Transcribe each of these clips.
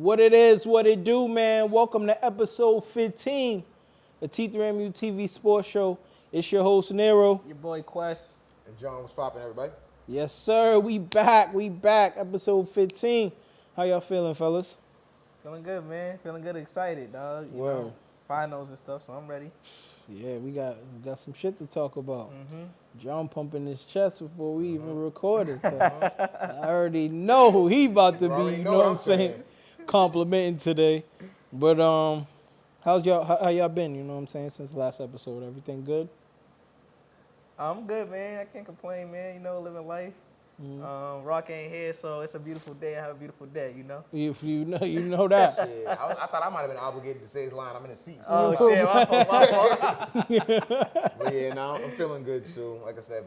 What it is, what it do, man. Welcome to episode 15 of T3MU TV Sports Show. It's your host, Niro. Your boy, Quest. And John, what's poppin', everybody? Yes, sir. We back. Episode 15. How y'all feeling, fellas? Feeling good, man. Feeling good, excited, dog. You Word. know, finals and stuff, so I'm ready. Yeah, we got some shit to talk about. John pumping his chest before we even recorded. So I already know who he about to be, you know what I'm saying? Complimenting today. But how y'all been, you know what I'm saying, since last episode? Everything good? I'm good, man. I can't complain, man. You know, living life. Rock ain't here, so it's a beautiful day. I have a beautiful day, you know? If you know that. Shit, I thought I might have been obligated to say his line. I'm in the seat. Oh, shit, my fault. But yeah, no, I'm feeling good, too. Like I said,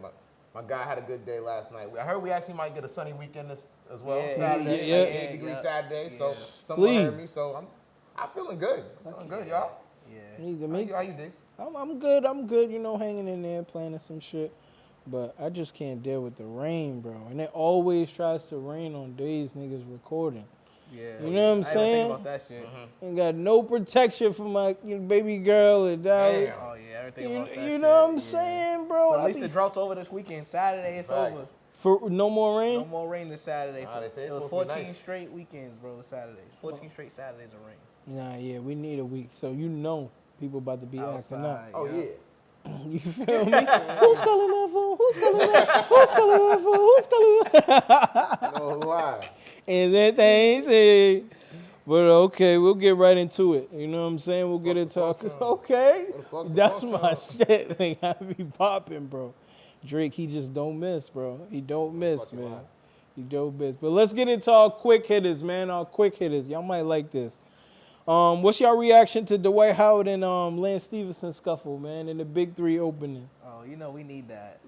my guy had a good day last night. I heard we actually might get a sunny weekend as well. Yeah, Saturday, yeah, like yeah. 8 degrees Saturday. So someone Please. heard me, so I'm feeling good. Feeling good, y'all. Yeah. How you dig? I'm good, you know, hanging in there, planning some shit. But I just can't deal with the rain, bro. And it always tries to rain on days niggas recording. Yeah. You know what I'm saying? I didn't think about that shit. Ain't got no protection for my baby girl and Damn. Oh, yeah, everything about that you shit. know what I'm Yeah. saying, bro? But at least the drought's over this weekend. Saturday, it's Facts. over. For no more rain? No more rain this Saturday. Nah, they say it's it was supposed to be 14 nice. straight weekends, bro, Saturdays. 14 straight Saturdays of rain. Nah, yeah, we need a week. So you know people about to be acting up. Outside, Oh, yeah. You feel me? Who's calling my phone? Who's calling my phone? Who's calling my phone? No lie. And that thing said. But okay, we'll get right into it. You know what I'm saying? We'll get into talking. Okay. That's my shit. Like, I be popping, bro. Drake, he just don't miss, bro. He don't miss, man. He don't miss. But let's get into our quick hitters, man. Our quick hitters. Y'all might like this. What's your reaction to Dwight Howard and Lance Stevenson scuffle, man, in the Big Three opening? Oh, you know, we need that.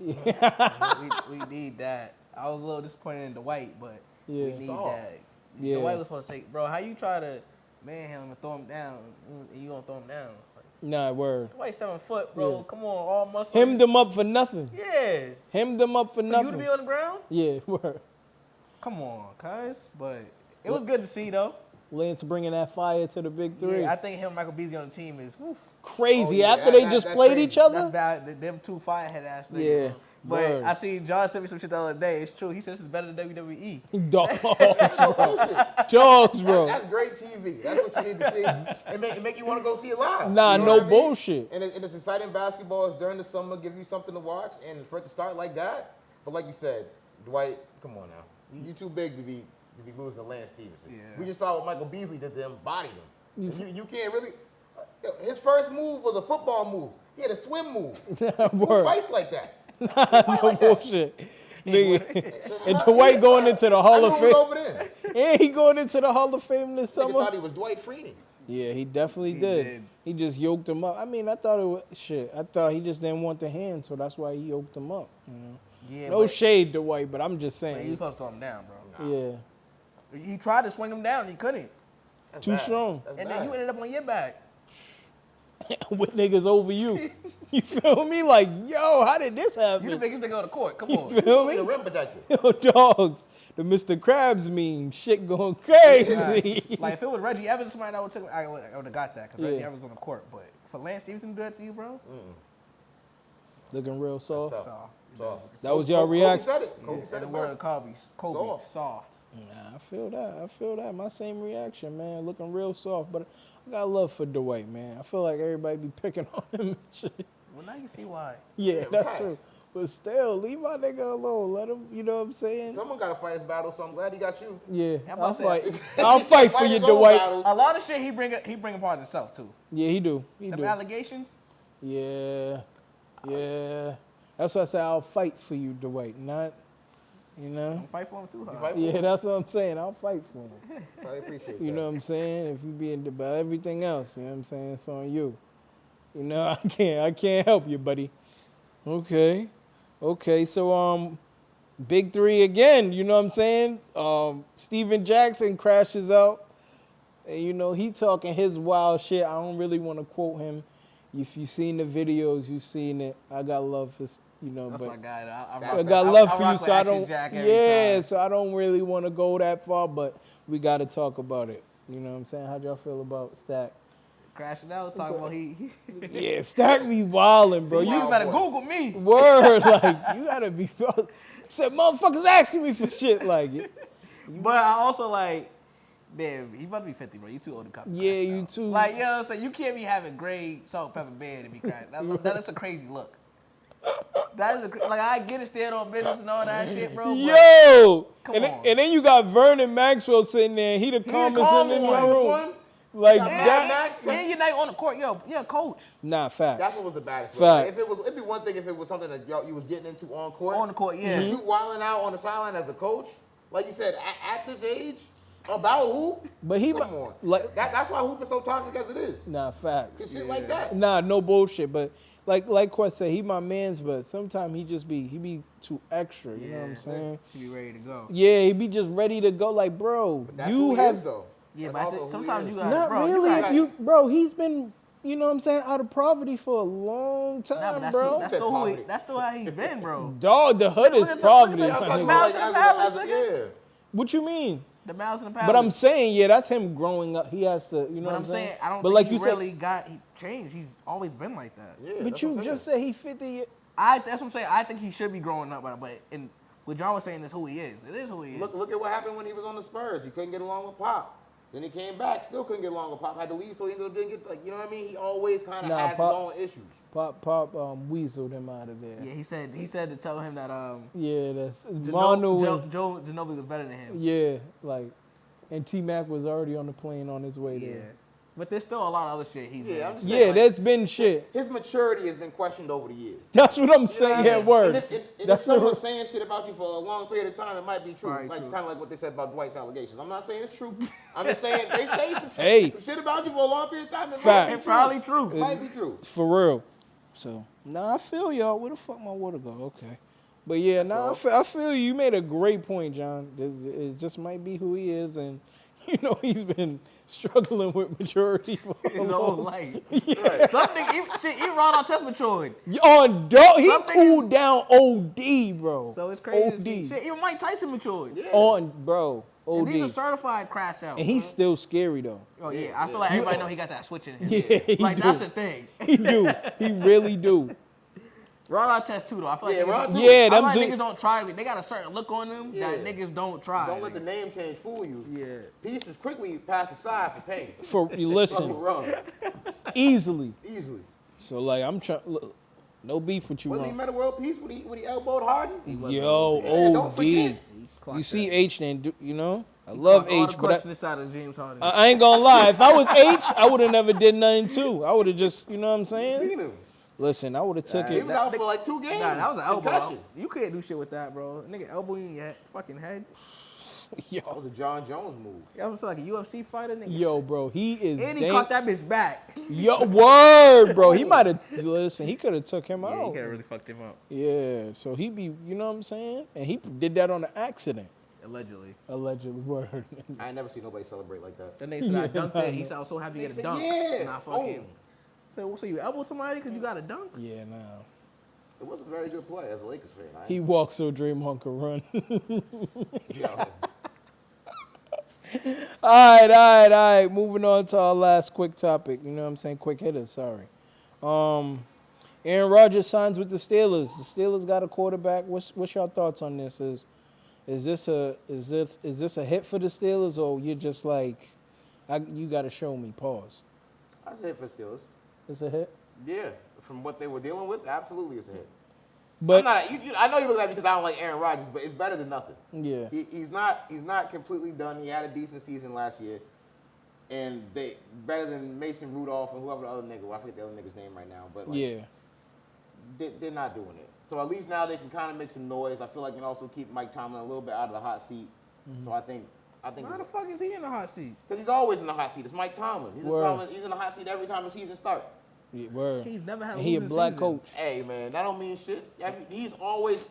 we need that. I was a little disappointed in Dwight, but we need that. Yeah. Dwight was supposed to say, bro, how you try to manhandle him and throw him down, and you gonna throw him down? Like, Nah, word. Dwight 7 foot, bro. Yeah. Come on, all muscle. Hemmed them up for nothing. Yeah. Hemmed them up for For nothing. you to be on the ground? Yeah, word. Come on, cuz. But it was good to see, though. Lance bringing that fire to the Big Three. Yeah, I think him and Michael Beasley on the team is woof. Crazy. Oh, yeah, After they that- just that's played crazy. each other? That's bad. Them two firehead ass niggas. Yeah, But word. I seen John sent me some shit the other day. It's true. He said this is better than WWE. Dogs, bro. Bullshit. Dogs, bro. That's great TV. That's what you need to see. And make you want to go see it live. Nah, You know no what I mean? bullshit. And it's exciting basketball. It's during the summer, give you something to watch. And for it to start like that, but like you said, Dwight, come on now. You too big to be losing to Lance Stevenson. Yeah. We just saw what Michael Beasley did to him, bodied him. And you can't really. His first move was a football move. He had a swim move. Who Word. fights like that? No bullshit. Nigga. And Dwight going into the I Hall knew of it was Fame. over then. Yeah, he going into the Hall of Fame this Nigga summer. thought he was Dwight Freeney. Yeah, he definitely He did. did. He just yoked him up. I mean, I thought it was shit. I thought he just didn't want the hand, so that's why he yoked him up. You know? Yeah, No shade to Dwight, but I'm just But he was saying. supposed to throw him down, bro. Yeah, He tried to swing him down, and he couldn't. That's too bad. strong. That's And bad. then you ended up on your back. With niggas over you. You feel me? Like, yo, how did this You happen? the biggest nigga on the court. Come You on. feel The me? rim protector. Yo, dogs. The Mr. Krabs meme. Shit going crazy. Like if it was Reggie Evans, somebody that would took, I would have got that because Reggie Yeah. Evans on the court. But for Lance Stevenson to do that to you, bro, Looking real soft. Tough. soft. Soft. That was your Kobe reaction? said it. Kobe And said the it word best. of Kobe, soft. Nah, I feel that. My same reaction, man. Looking real soft. But I got love for Dwight, man. I feel like everybody be picking on him and shit. Well, now you see why. Yeah, that's facts. true. But still, leave my nigga alone. Let him, you know what I'm saying? Someone got to fight his battle, so I'm glad he got you. Yeah, I'm I'll about to fight. say- I'll fight for you, his own Dwight. battles. A lot of shit he bring upon himself too. Yeah, he do. He Them do. allegations. Yeah. That's why I say I'll fight for you, Dwight. Not, you know? Fight for him too. Huh? Fight for Yeah, him. that's what I'm saying. I'll fight for him. I appreciate You that. know what I'm saying? If you be in about everything else, you know what I'm saying? It's on you. You know, I can't help you, buddy. Okay. So Big Three again, you know what I'm saying? Steven Jackson crashes out. And you know, he talking his wild shit. I don't really want to quote him. If you've seen the videos, you've seen it. I got love for, you know, That's but my guy. I got love for you, rock so I with don't. Action Jack every Yeah, time. so I don't really want to go that far, but we got to talk about it. You know what I'm saying? How'd y'all feel about Stack? Crashing out, talking about he Yeah, Stack be wildin', bro. you better Google me. Word, like, you gotta be... Said, motherfuckers asking me for shit like it. But I also like, man, he about to be 50, bro. You too old to cop. Yeah, you too. Like, you know what I'm saying? You can't be having gray salt, pepper, beard and be crashing. That is a crazy look. That is like, I get it, stand on business and all that shit, bro. Yo! Come And on. then you got Vernon Maxwell sitting there. He the calmest in the room. Like that. And you're not on the court. You're a coach. Nah, facts. That's what was the baddest. Facts. Like, it'd be one thing if it was something that you was getting into on court. On the court, yeah. But you wilding out on the sideline as a coach, like you said, at this age, about hoop. But he come on. like That's why hoop is so toxic as it is. nah, facts. Cause shit like that. Nah, no bullshit. But like Quest said, he my man's, but sometimes he be too extra. You know what I'm saying? He be ready to go. Yeah, he be just ready to go. Like, bro, That's you who he have is, though. Yeah, That's but also who sometimes he you is. got not bro, really. Bro, he's been, you know what I'm saying, out of poverty for a long time, Nah, but bro. that's still how he's been, bro. Dog, the hood is Look at poverty. the- my look at nigga. the Mouse and the Palace, nigga. yeah. What you mean? The Mouse and the Palace. But I'm saying, yeah, that's him growing up. He has to, you know But what I'm saying, I don't but think like he you really he changed. He's always been like that. Yeah, but that's you what I'm just saying. said he 50. That's what I'm saying. I think he should be growing up, but what John was saying is who he is. It is who he is. Look at what happened when he was on the Spurs. He couldn't get along with Pop. Then he came back, still couldn't get along with Pop. Had to leave, so he ended up didn't get, like, you know what I mean? He always kind of has Pop- his own issues. Pop weaseled him out of there. Yeah, he said to tell him that Yeah, that's Mono. Joe Ginobili was better than him. Yeah, like, and T-Mac was already on the plane on his way Yeah. there. But there's still a lot of other shit he's Yeah, I'm done. just Yeah, saying, like, that's been shit. His maturity has been questioned over the years. That's what I'm You know what saying. I Yeah, mean? word. And if That's someone's saying shit about you for a long period of time, it might be true. Right, Like true. kind of like what they said about Dwight's allegations. I'm not saying it's true. I'm just saying they say some shit, Hey. some shit about you for a long period of time. It Fact. might be It's probably true. It might be true. For real. So, nah, I feel y'all. Where the fuck my water go? Okay. But yeah, nah, I feel you. You made a great point, John. It just might be who he is, and you know he's been struggling with maturity for a His whole long. life. Right. Something, even Ron Artest matured. On dog, he Something cooled down OD, bro. So it's crazy. to OD. see. Shit, even Mike Tyson matured. Yeah. On, bro. And he's a OD. certified crash out. And he's still scary though. Oh yeah, I feel like everybody know he got that switch in him. Yeah, he Like do. that's the thing. He do. He really do. Ron Artest too though. I feel like Yeah, niggas, Ron too. Yeah, I feel them like two. niggas don't try. They got a certain look on them that Yeah. niggas don't try. Don't let the name change fool you. Yeah. Peace is quickly passed aside for pain. For you listen, Wrong. easily. Easily. So like I'm trying. Look, no beef with you, Wasn't he Ron. Meta World Peace when he elbowed Harden? Yo, Yeah, don't OD. forget. You see H then, you know? I love all H, the but question inside of James Harden. I ain't gonna lie. If I was H, I would have never did nothing too. I would have just, you know what I'm You saying? seen him. Listen, I would have took He it. was out for like 2 games. Nah, that was an elbow. Concussion. You can't do shit with that, bro. Nigga elbow you in your fucking head. That Yo, was a John Jones move. That was like a UFC fighter, nigga. yo, bro, he is. And he caught that bitch back. Yo, word, bro. He might have. Listen, he could have took him Yeah, he out. could have really fucked him up. Yeah, so he be, you know what I'm saying? And he did that on an accident, Allegedly. allegedly. Word. I ain't never seen nobody celebrate like that. That nigga said I dunked it. He said I was so happy to He get a said, dunk. yeah. And I fucking. So you elbow somebody because you got a dunk? Yeah, nah. It was a very good play as a Lakers fan. He walks so Draymond could run. Yeah. All right. Moving on to our last quick topic. You know what I'm saying? Quick hitter, sorry. Aaron Rodgers signs with the Steelers. The Steelers got a quarterback. What's your thoughts on this? Is this a hit for the Steelers, or you're just like, you got to show me? Pause. I say it for Steelers. It's a hit. Yeah, from what they were dealing with, absolutely it's a hit. But I know you look at me because I don't like Aaron Rodgers, but it's better than nothing. yeah, He's not completely done. He had a decent season last year, and they better than Mason Rudolph and whoever the other nigga. I forget the other nigga's name right now, but like, yeah. they're not doing it. So at least now they can kind of make some noise. I feel like they can also keep Mike Tomlin a little bit out of the hot seat. So I think Why the fuck is he in the hot seat? because he's always in the hot seat. It's Mike Tomlin. Word. He's in the hot seat every time the season starts. Yeah, word. He's never had a And he a losing black season. coach. Hey man, that don't mean shit. He's always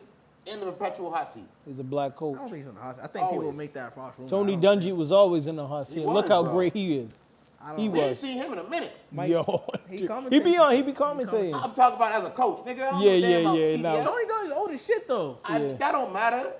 in the perpetual hot seat. He's a black I coach. don't think he's in the hot seat. I think people Always. make that false rumor. Tony I don't Dungy was always in the hot seat. Look was, how bro. great he is. I don't He know. We ain't was. seen him in a minute. Mike, Yo, he he commentates. be commentating. I'm talking about as a coach, nigga. I don't Yeah, give a damn yeah, about yeah, CBS. nah. Tony Dungy's old as shit though. Yeah. That don't matter.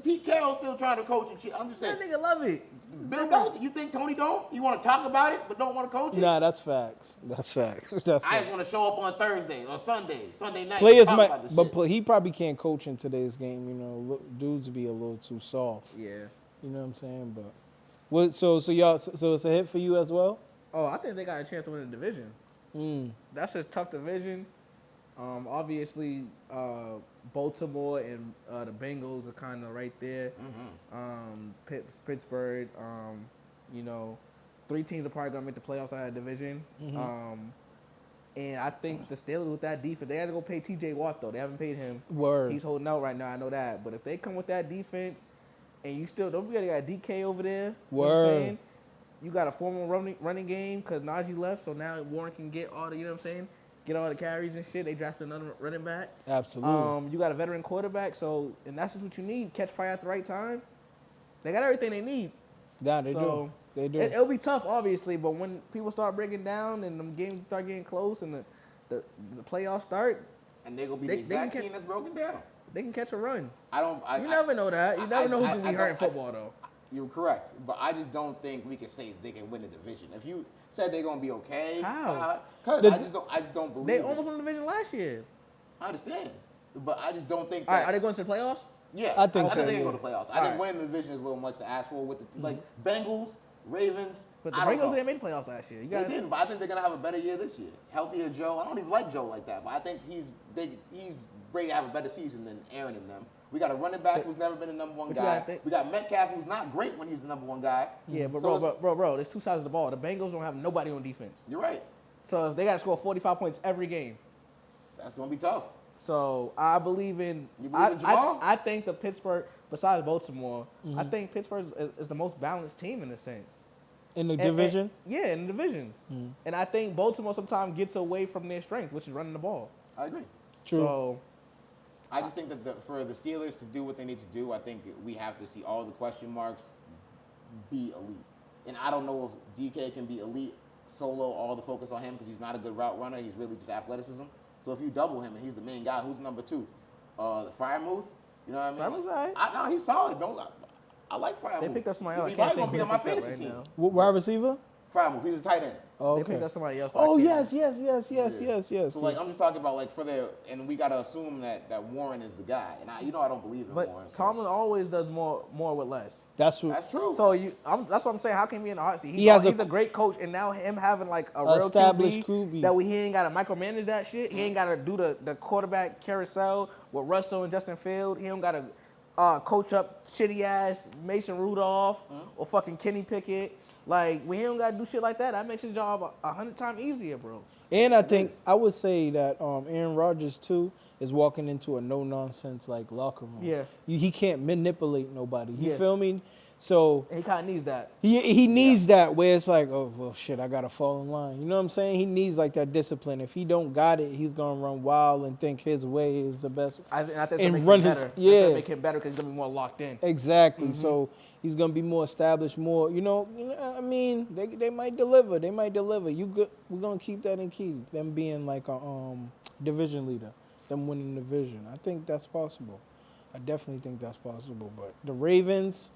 Pete Carroll's still trying to coach and shit. I'm just saying. That nigga love it. Bill Belichick, you think Tony don't? You want to talk about it, but don't want to coach it? Nah, that's facts. That's facts. That's I facts. just want to show up on Thursday or Sunday night. Players talk might, about this but shit. he probably can't coach in today's game. You know, dudes be a little too soft. Yeah. You know what I'm saying? But what? So y'all. So it's a hit for you as well. Oh, I think they got a chance to win the division. That's a tough division. Obviously, Baltimore and the Bengals are kind of right there. Pittsburgh, you know, 3 teams are probably gonna make the playoffs out of the division. And I think the Steelers with that defense, they had to go pay T.J. Watt though. They haven't paid him. Word. He's holding out right now. I know that. But if they come with that defense, and you still don't forget you got DK over there. You know what I'm saying? You got a formal running game because Najee left, so now Warren can get all the, you know what I'm saying, get all the carries and shit. They drafted another running back. Absolutely. You got a veteran quarterback, so and that's just what you need. Catch fire at the right time. They got everything they need. Yeah, they do. So They do. It'll be tough, obviously, but when people start breaking down and the games start getting close and the playoffs start, And they're going to be the exact team that's broken down. they can catch a run. You never know that. You never know who's going to be hurt in football, though. You're correct, but I just don't think we can say they can win the division. If you said they're gonna be okay, How? Because I just don't believe They it. almost won the division last year. I understand, but I just don't think. That, All right, are they going to the playoffs? Yeah, I think so, they can yeah. go to the playoffs. I All think right. winning the division is a little much to ask for with the like Bengals, Ravens. But the I don't Bengals know. didn't make the playoffs last year. You They gotta, didn't, but I think they're gonna have a better year this year. Healthier Joe. I don't even like Joe like that, but I think he's ready to have a better season than Aaron and them. We got a running back who's never been the number one But you guy. gotta think- We got Metcalf who's not great when he's the number one guy. Yeah, but So bro, there's two sides of the ball. The Bengals don't have nobody on defense. you're right. So if they got to score 45 points every game. That's gonna be tough. So I believe in. You believe in Jamal? I think the Pittsburgh, besides Baltimore, I think Pittsburgh is the most balanced team in a sense. In the division? Yeah, in the division. And I think Baltimore sometimes gets away from their strength, which is running the ball. I agree. True. So I just think that for the Steelers to do what they need to do, I think we have to see all the question marks be elite. And I don't know if DK can be elite solo, all the focus on him because he's not a good route runner. He's really just athleticism. So if you double him and he's the main guy, who's number 2? The Fryermuth? You know what I mean? Fryermuth's all right. No, he's solid. I like Fryermuth. They picked up somebody else. He's I probably can't going to be on my think who they fantasy picked team. up right Wide receiver? Fryermuth, he's a tight end. Oh, They okay. picked up somebody else. Oh, I yes. So, like, I'm just talking about, like, and we got to assume that Warren is the guy. And I don't believe in But Warren. So. Tomlin always does more with less. That's what. That's true. So that's what I'm saying. How can he be in the hot seat? He has He's a great coach, and now him having like a real Established QB, QB. that he ain't got to micromanage that shit. He ain't got to do the quarterback carousel with Russell and Justin Field. He don't got to coach up shitty ass Mason Rudolph or fucking Kenny Pickett. Like when he don't got to do shit like that, that makes his job 100 times easier, bro. And I think I would say that Aaron Rodgers too is walking into a no nonsense like locker room. Yeah. He can't manipulate nobody. You Yeah. feel me? So And he kind of needs that. he needs that where it's like, oh well shit, I gotta fall in line. You know what I'm saying? He needs like that discipline. If he don't got it, he's gonna run wild and think his way is the best. I think And that makes run him his- better. I think yeah. that make him better because he's gonna be more locked in. Exactly. So he's gonna be more established, more. You know. I mean, they might deliver. They might deliver. You good? We're gonna keep that in key. Them being like a division leader, them winning the division. I think that's possible. I definitely think that's possible. But the Ravens,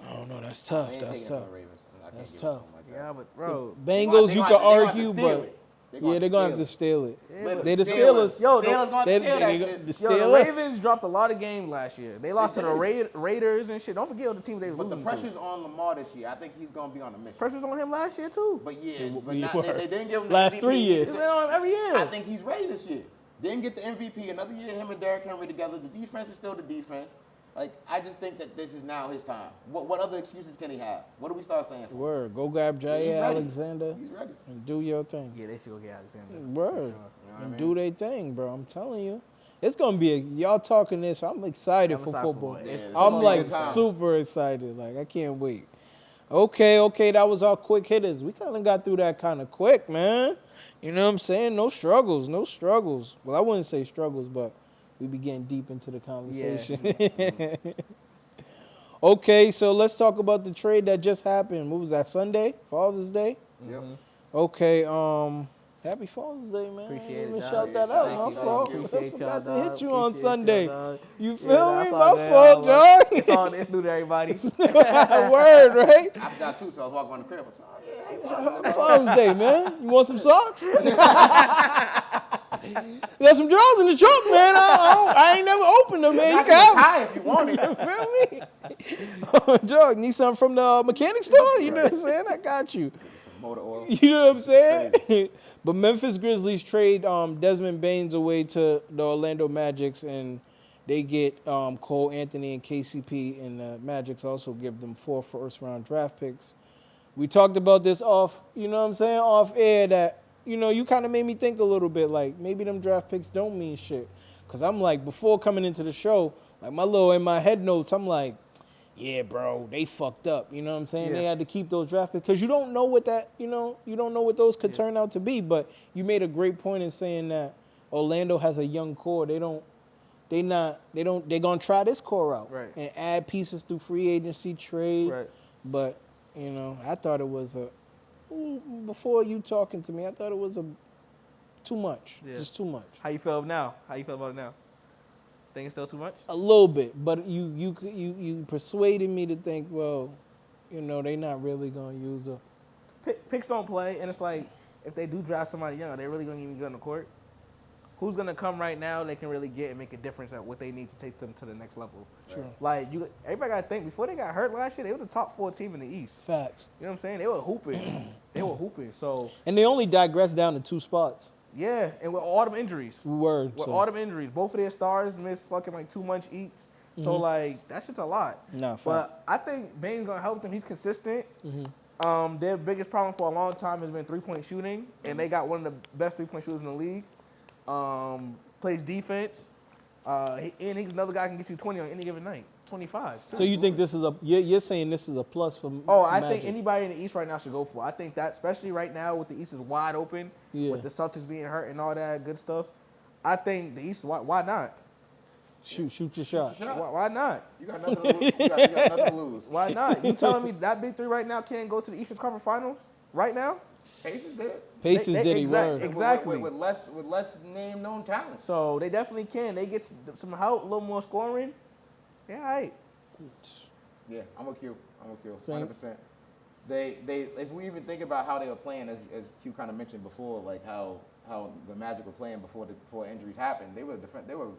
I don't know. That's tough. They ain't That's taking it tough. from the Ravens. I can't That's give it to tough. them like that. Yeah, but bro, Bengals, you could argue, steal but it. yeah, they're gonna have to steal it. Literally, They the Steelers. Yo, Steelers going to steal that shit. The Yo, the Steelers. Ravens dropped a lot of games last year. They lost to the Raiders and shit. Don't forget the team they But the losing pressure's on Lamar this year. I think he's going to be on a mission. Pressure's on him last year too. But yeah, but we not, were. they didn't give him the Last MVP. 3 years. It's been on him every year. I think he's ready this year. Didn't get the MVP. Another year, him and Derrick Henry together. The defense is still the defense. Like, I just think that this is now his time. What other excuses can he have? What do we start saying for? Word. Go grab He's Jair ready. Alexander He's ready. and do your thing. Yeah, they should go get Alexander. Word. You know what And I do mean? their thing, bro. I'm telling you. It's going to be y'all talking this. I'm excited I'm for excited for football. it. Yeah, it's I'm gonna be a like good time. super excited. Like, I can't wait. Okay. That was our quick hitters. We kind of got through that kind of quick, man. You know what I'm saying? No struggles. Well, I wouldn't say struggles, but we be getting deep into the conversation. Okay, so let's talk about the trade that just happened. What was that, Sunday? Father's Day? Yep. Okay, Happy Father's Day, man. Appreciate I didn't it, even dog. shout that Thank out. you, My dog. fault. I Appreciate forgot y'all, to dog. hit you on Appreciate Sunday. y'all, dog. You Yeah, feel that's me? all My good. fault, John. It's new to everybody. Word, right? I forgot too, so I was walking around the crib. I said, oh, yeah, hey, Father's Day. Father's Day, man. You want some socks? You got some drawers in the trunk, man. I ain't never opened them, man. I You can can have tie if you want it. them. Feel me? Dog, need something from the mechanic store? You know what I'm saying? I got you. Some motor oil. You know what I'm saying? But Memphis Grizzlies trade Desmond Baines away to the Orlando Magics, and they get Cole Anthony and KCP, and the Magics also give them 4 first-round draft picks. We talked about this off, you know what I'm saying, off air that, you know, you kind of made me think a little bit like maybe them draft picks don't mean shit. Because I'm like, before coming into the show, like in my head notes, I'm like, yeah, bro, they fucked up. You know what I'm saying? Yeah. They had to keep those draft picks because you don't know what that, you don't know what those could turn out to be. But you made a great point in saying that Orlando has a young core. They're gonna try this core out Right. and add pieces through free agency trade. Right. But I thought it was before you talking to me, I thought it was too much, just too much. How you feel now? How you feel about it now? Think it's still too much? A little bit, but you persuaded me to think, well, they're not really gonna use a. Picks don't play, and it's like if they do draft somebody young, are they really gonna even get on the court? Who's gonna come right now? They can really get and make a difference at what they need to take them to the next level. Sure. Like everybody gotta think before they got hurt last year, they were the top 4 team in the East. Facts. You know what I'm saying? They were hooping. So And they only digressed down to 2 spots. yeah, and with all them injuries. Word. With so. all them injuries, both of their stars missed fucking like 2 months each. So like that shit's a lot. Nah, facts. But I think Bane's gonna help them. He's consistent. Their biggest problem for a long time has been 3-point shooting, and they got one of the best 3-point shooters in the league. Plays defense. And he's another guy who can get you 20 on any given night. 25. Too. So you think this is you're saying this is a plus for I Magic. think anybody in the East right now should go for it. I think that, especially right now with the East is wide open, with the Celtics being hurt and all that good stuff, I think the East, why not? Shoot your shot. Why not? You got nothing to lose. You got nothing to lose. Why not? You telling me that big 3 right now can't go to the Eastern Conference Finals right now? Pacers did. Pacers did he word. Exactly. With less name known talent. So they definitely can. They get some help, a little more scoring. Yeah, all right. Yeah, I'm with you. 100%. Same. They if we even think about how they were playing, as Q kind of mentioned before, like how the Magic were playing before injuries happened, they were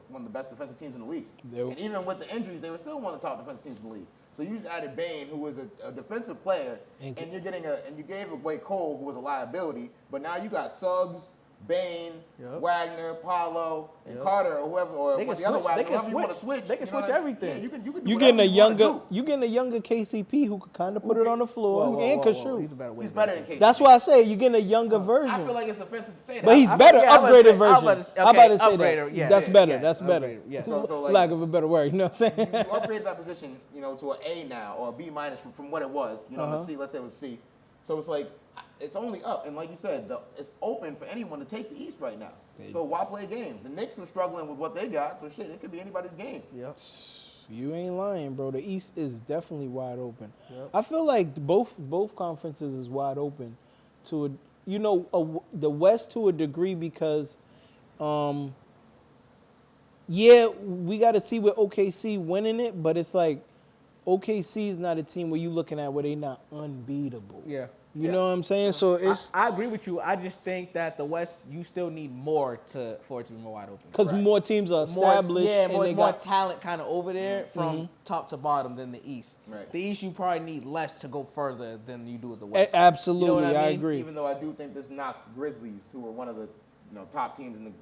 one of the best defensive teams in the league. And even with the injuries, they were still one of the top defensive teams in the league. So you just added Bane, who was a defensive player, and you gave away Cole, who was a liability, but now you got Suggs, Bane, Wagner, Paulo, and Carter, or whoever, or the other Wagner, whoever you want to switch. They can switch everything. Yeah, you can do You getting a younger KCP who could kind of put it on the floor and could shoot. He's better than KCP. That's why I say you're getting a younger version. I feel like it's offensive to say that. But he's better, upgraded version. I'm about to say upgrader, that. That's better. That's better. Upgrader, yeah. So like, lack of a better word, you know what I'm saying? you upgrade that position, to an A now or a B minus from what it was. C. Let's say it was C. So it's like it's only up, and like you said, it's open for anyone to take the East right now. So why play games? The Knicks were struggling with what they got, so shit, it could be anybody's game. Yep. You ain't lying, bro. The East is definitely wide open. Yep. I feel like both conferences is wide open to the West to a degree because, we got to see with OKC winning it, but it's like OKC is not a team where you looking at where they not unbeatable. Yeah. You know what I'm saying? So it's I agree with you. I just think that the West, you still need more for it to be more wide open. because more teams are established. More talent kind of over there from top to bottom than the East. Right. The East, you probably need less to go further than you do with the West. Absolutely, You know what I I mean? agree. Even though I do think this knocked Grizzlies, who were one of the top teams in the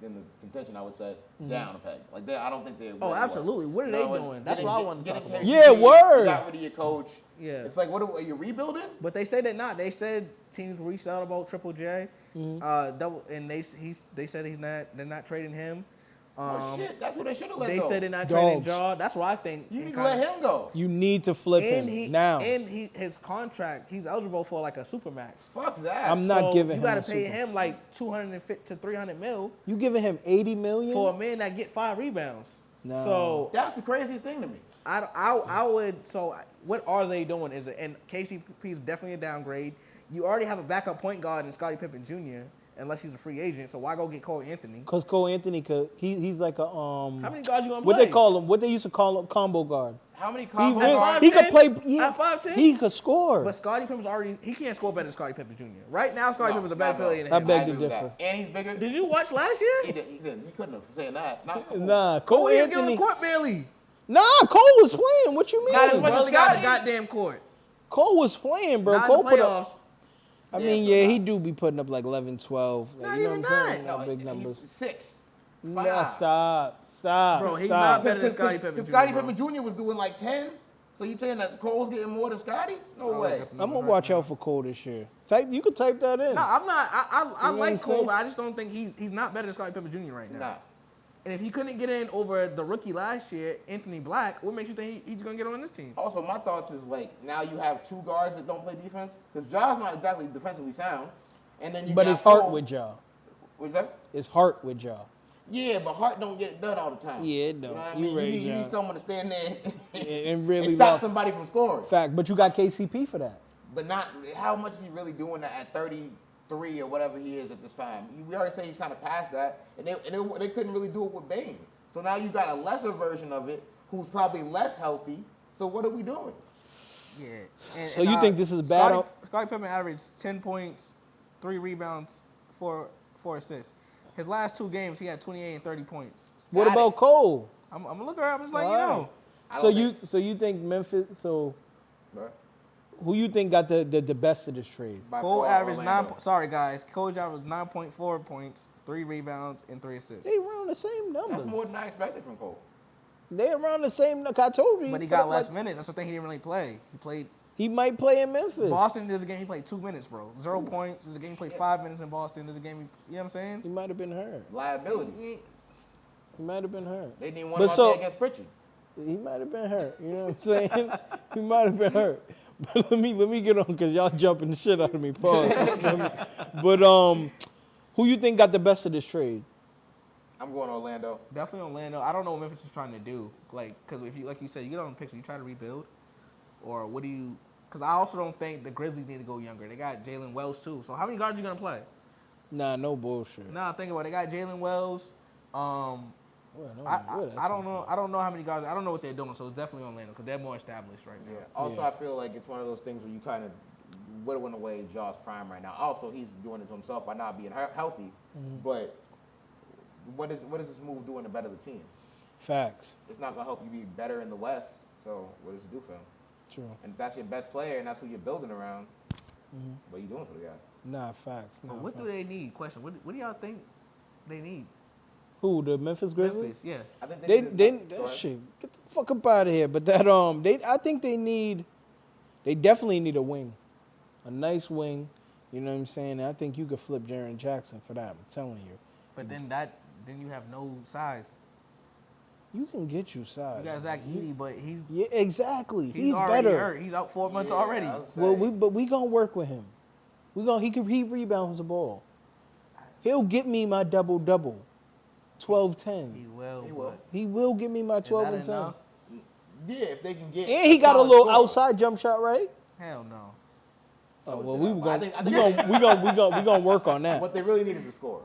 contention, I would say, down a peg. Like I don't think they're. Oh, absolutely. What are they doing? That's what I want to talk about. Yeah, word. You got rid of your coach. Yeah. It's like, what are you rebuilding? But they said they're not. They said teams reached out about Triple J, double, and they said they're not trading him. Oh shit, that's what they should have let They go. said they're not Dogs. trading Jaw. That's what I think. You need to let him go. You need to flip him now. And his contract, he's eligible for like a supermax. Fuck that. I'm not giving him. You got a to pay super- him like $250 to $300 mil You giving him $80 million for a man that get 5 rebounds. No. So That's the craziest thing to me. I would. So what are they doing? And KCP is definitely a downgrade. You already have a backup point guard in Scottie Pippen Jr. unless he's a free agent. So why go get Cole Anthony? Because Cole Anthony he's like a How many guards you gonna what play? they call him? What they used to call him? Combo guard. How many He combo really, guards? he could 5'10"? play. Yeah, At 5'10"? he could score. But Scottie Pippen's he can't score better than Scottie Pippen Jr. Right now, Scottie Pippen's a better player than I him. beg to agree with differ. that. And he's bigger. Did you watch last He year? didn't. He couldn't have saying that. Not Cole. Nah, Cole Cole didn't get on the Anthony. court barely. Nah, Cole was playing. What you mean? Not as much Bro, as he got the Scottie. goddamn court. Cole was playing, bro. Not Cole in the put playoffs. up. I Yeah, mean, so yeah, not- he do be putting up like 11, 12. Like, Not you know even what I'm saying? that. Not big numbers. He's 6'5". Nah, stop. Bro, he's stop. not better than Scottie Pippen. Because Jr., Scottie bro. Pippen Jr. was doing like 10. So you saying that Cole's getting more than Scottie? No way. I'm gonna watch out for Cole this year. You could type that in. No, I'm not. I know what I'm like Cole, saying? but I just don't think he's not better than Scottie Pippen Jr. right now. Nah. And if he couldn't get in over the rookie last year, Anthony Black, what makes you think he's gonna get on this team? Also, my thoughts is like now you have 2 guards that don't play defense because Ja's not exactly defensively sound, and then you. But got it's heart Cole. with y'all. What's that? It's heart with y'all. Yeah, but Hart don't get it done all the time. Yeah, it You don't. know what I You mean? right, You need Ja. someone to stand there And really and stop rock. somebody from scoring. Fact, but you got KCP for that. But not how much is he really doing that at 33 or whatever he is at this time? We already say he's kind of past that, and they couldn't really do it with Bane. So now you got a lesser version of it who's probably less healthy. So what are we doing? Yeah. And, So you think this is bad? Scottie Pippen averaged 10 points, 3 rebounds, 4 assists. His last 2 games, he had 28 and 30 points. What Got about it. Cole? I'm gonna look around. I'm just letting All you right. know. I So don't you think Memphis? So Right. who you think got the best of this trade? By Cole far, averaged Orlando. 9. Sorry guys, Cole averaged 9.4 points, 3 rebounds, and 3 assists. They around the same numbers. That's more than I expected from Cole. They around the same. Like I told you. But he put got up less like- minutes. That's the thing. He didn't really play. He played. He might play in Memphis. Boston, there's a game he played 2 minutes, bro. 0 points. There's a game he played 5 minutes in Boston. There's a game, you know what I'm saying? He might have been hurt. Liability. He might have been hurt. They didn't want But him out so- there against Pritchard. He might have been hurt. You know what I'm saying? He might have been hurt. But let me get on because y'all jumping the shit out of me. Pause. But who you think got the best of this trade? I'm going Orlando. Definitely Orlando. I don't know what Memphis is trying to do. Because if you, like you said, you get on the picture, you try to rebuild, or what do you? Because I also don't think the Grizzlies need to go younger. They got Jalen Wells too. So how many guards you gonna play? Nah, no bullshit. Nah, think about it. They got Jalen Wells. Well, no, good. I don't know. I don't know how many guards. I don't know what they're doing. So it's definitely Orlando because they're more established right now. Yeah. Also, Yeah. I feel like it's one of those things where you kind of whittling away Jaw's prime right now. Also, he's doing it to himself by not being healthy. But what is this move doing to better the team? Facts. It's not gonna help you be better in the West. So what does it do for him? True. And if that's your best player and that's who you're building around, what are you doing for the guy? Nah, facts. Nah, But what facts. do they need? Question. What do y'all think they need? Who, the Memphis Grizzlies? Memphis, yeah. I think They need to- that Go ahead. shit. Get the fuck up out of here. But that I think they definitely need a wing, a nice wing. You know what I'm saying? I think you could flip Jaren Jackson for that. I'm telling you. But then you have no size. You can get you size. You got Zach man. Edey, but he's Yeah, exactly. He's already better. hurt. He's out 4 months Yeah, already. I was Well, saying. we gonna work with him. He rebounds the ball. He'll get me my double, 12-10. He will. He will. He will give me my Is 12 that and 10. enough? Yeah, if they can get. And he got a solid little scorer. outside jump shot, right? Hell no. I Oh, would well, say we that, were but I gonna think- we gonna work on that. What they really need is a scorer.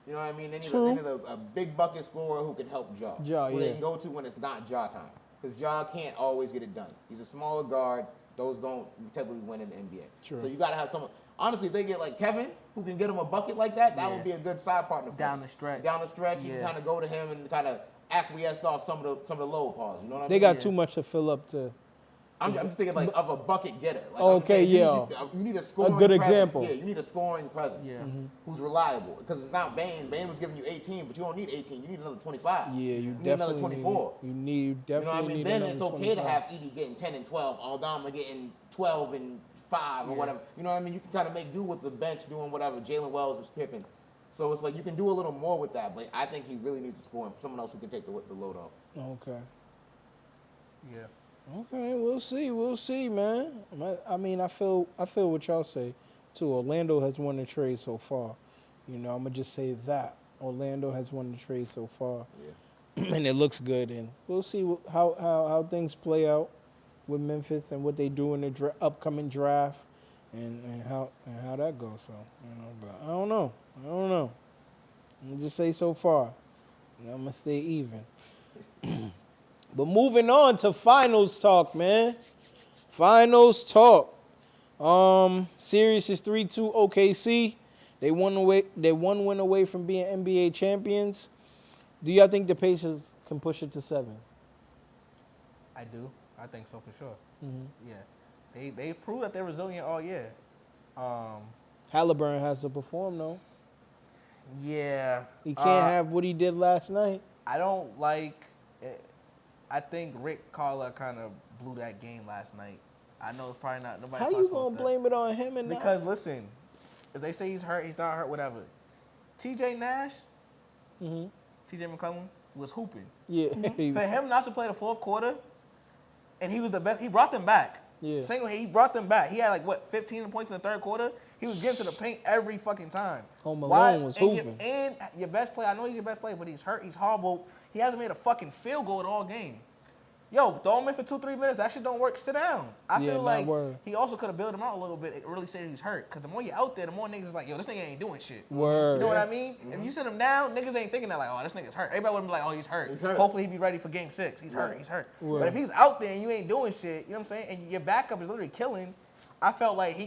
You know what I mean? They need, True. a big bucket scorer who can help Ja. Ja, who yeah. they can go to when it's not Ja time. Because Ja can't always get it done. He's a smaller guard. Those don't typically win in the NBA. True. So you got to have someone. Honestly, if they get like Kevin, who can get him a bucket like that, that Yeah. would be a good side partner for Down him. the stretch. Down the stretch, you Yeah. can kind of go to him and kind of acquiesce off some of the low calls. You know what I They mean? got too much to fill up to. I'm just thinking like of a bucket getter. Like, Oh, I'm just saying okay, yeah. You need a scoring good presence. example. Yeah, you need a scoring presence. Yeah. Who's reliable. Because it's not Bane. Bane was giving you 18, but you don't need 18. You need another 25. Yeah, you need another definitely 24. You need You know what I definitely mean? need Then another it's okay 25. to have Edie getting 10 and 12, Aldama getting 12 and 5 or whatever. You know what I mean? You can kind of make do with the bench doing whatever. Jalen Wells is skipping. So it's like you can do a little more with that, but I think he really needs to score someone else who can take the load off. Okay. Yeah. Okay, we'll see, man. I mean, I feel what y'all say too. Orlando has won the trade so far. You know, I'm gonna just say that Orlando has won the trade so far, and it looks good. And we'll see how things play out with Memphis and what they do in the upcoming draft. and how that goes. So but I don't know. I'm gonna just say so far, I'm gonna stay even. But moving on to finals talk, man. Finals talk. Series is 3-2 OKC. They one win away from being NBA champions. Do y'all think the Pacers can push it to 7? I do. I think so for sure. Mm-hmm. Yeah. They proved that they're resilient all year. Haliburton has to perform though. Yeah. He can't have what he did last night. I don't like it. I think Rick Carlisle kind of blew that game last night. I know it's probably not nobody. How you gonna blame it on him and because listen, if they say he's hurt, he's not hurt, whatever. TJ Nash, TJ McCollum was hooping. Yeah. For him not to play the fourth quarter, and he was the best. He brought them back. Yeah. Same way he brought them back. He had 15 points in the third quarter. He was getting to the paint every fucking time. Home Alone was hooping. And your best player, I know he's your best player, but he's hurt. He's horrible. He hasn't made a fucking field goal at all game. Yo, throw him in for 2-3 minutes. That shit don't work. Sit down. I feel like he also could have built him out a little bit. It really said he's hurt. Because the more you're out there, the more niggas is like, yo, this nigga ain't doing shit. Word. You know what I mean? If you sit him down, niggas ain't thinking that like, oh, this nigga's hurt. Everybody would be like, oh, he's hurt. Hopefully he be ready for game 6. He's hurt. He's hurt. Word. But if he's out there and you ain't doing shit, you know what I'm saying? And your backup is literally killing. I felt like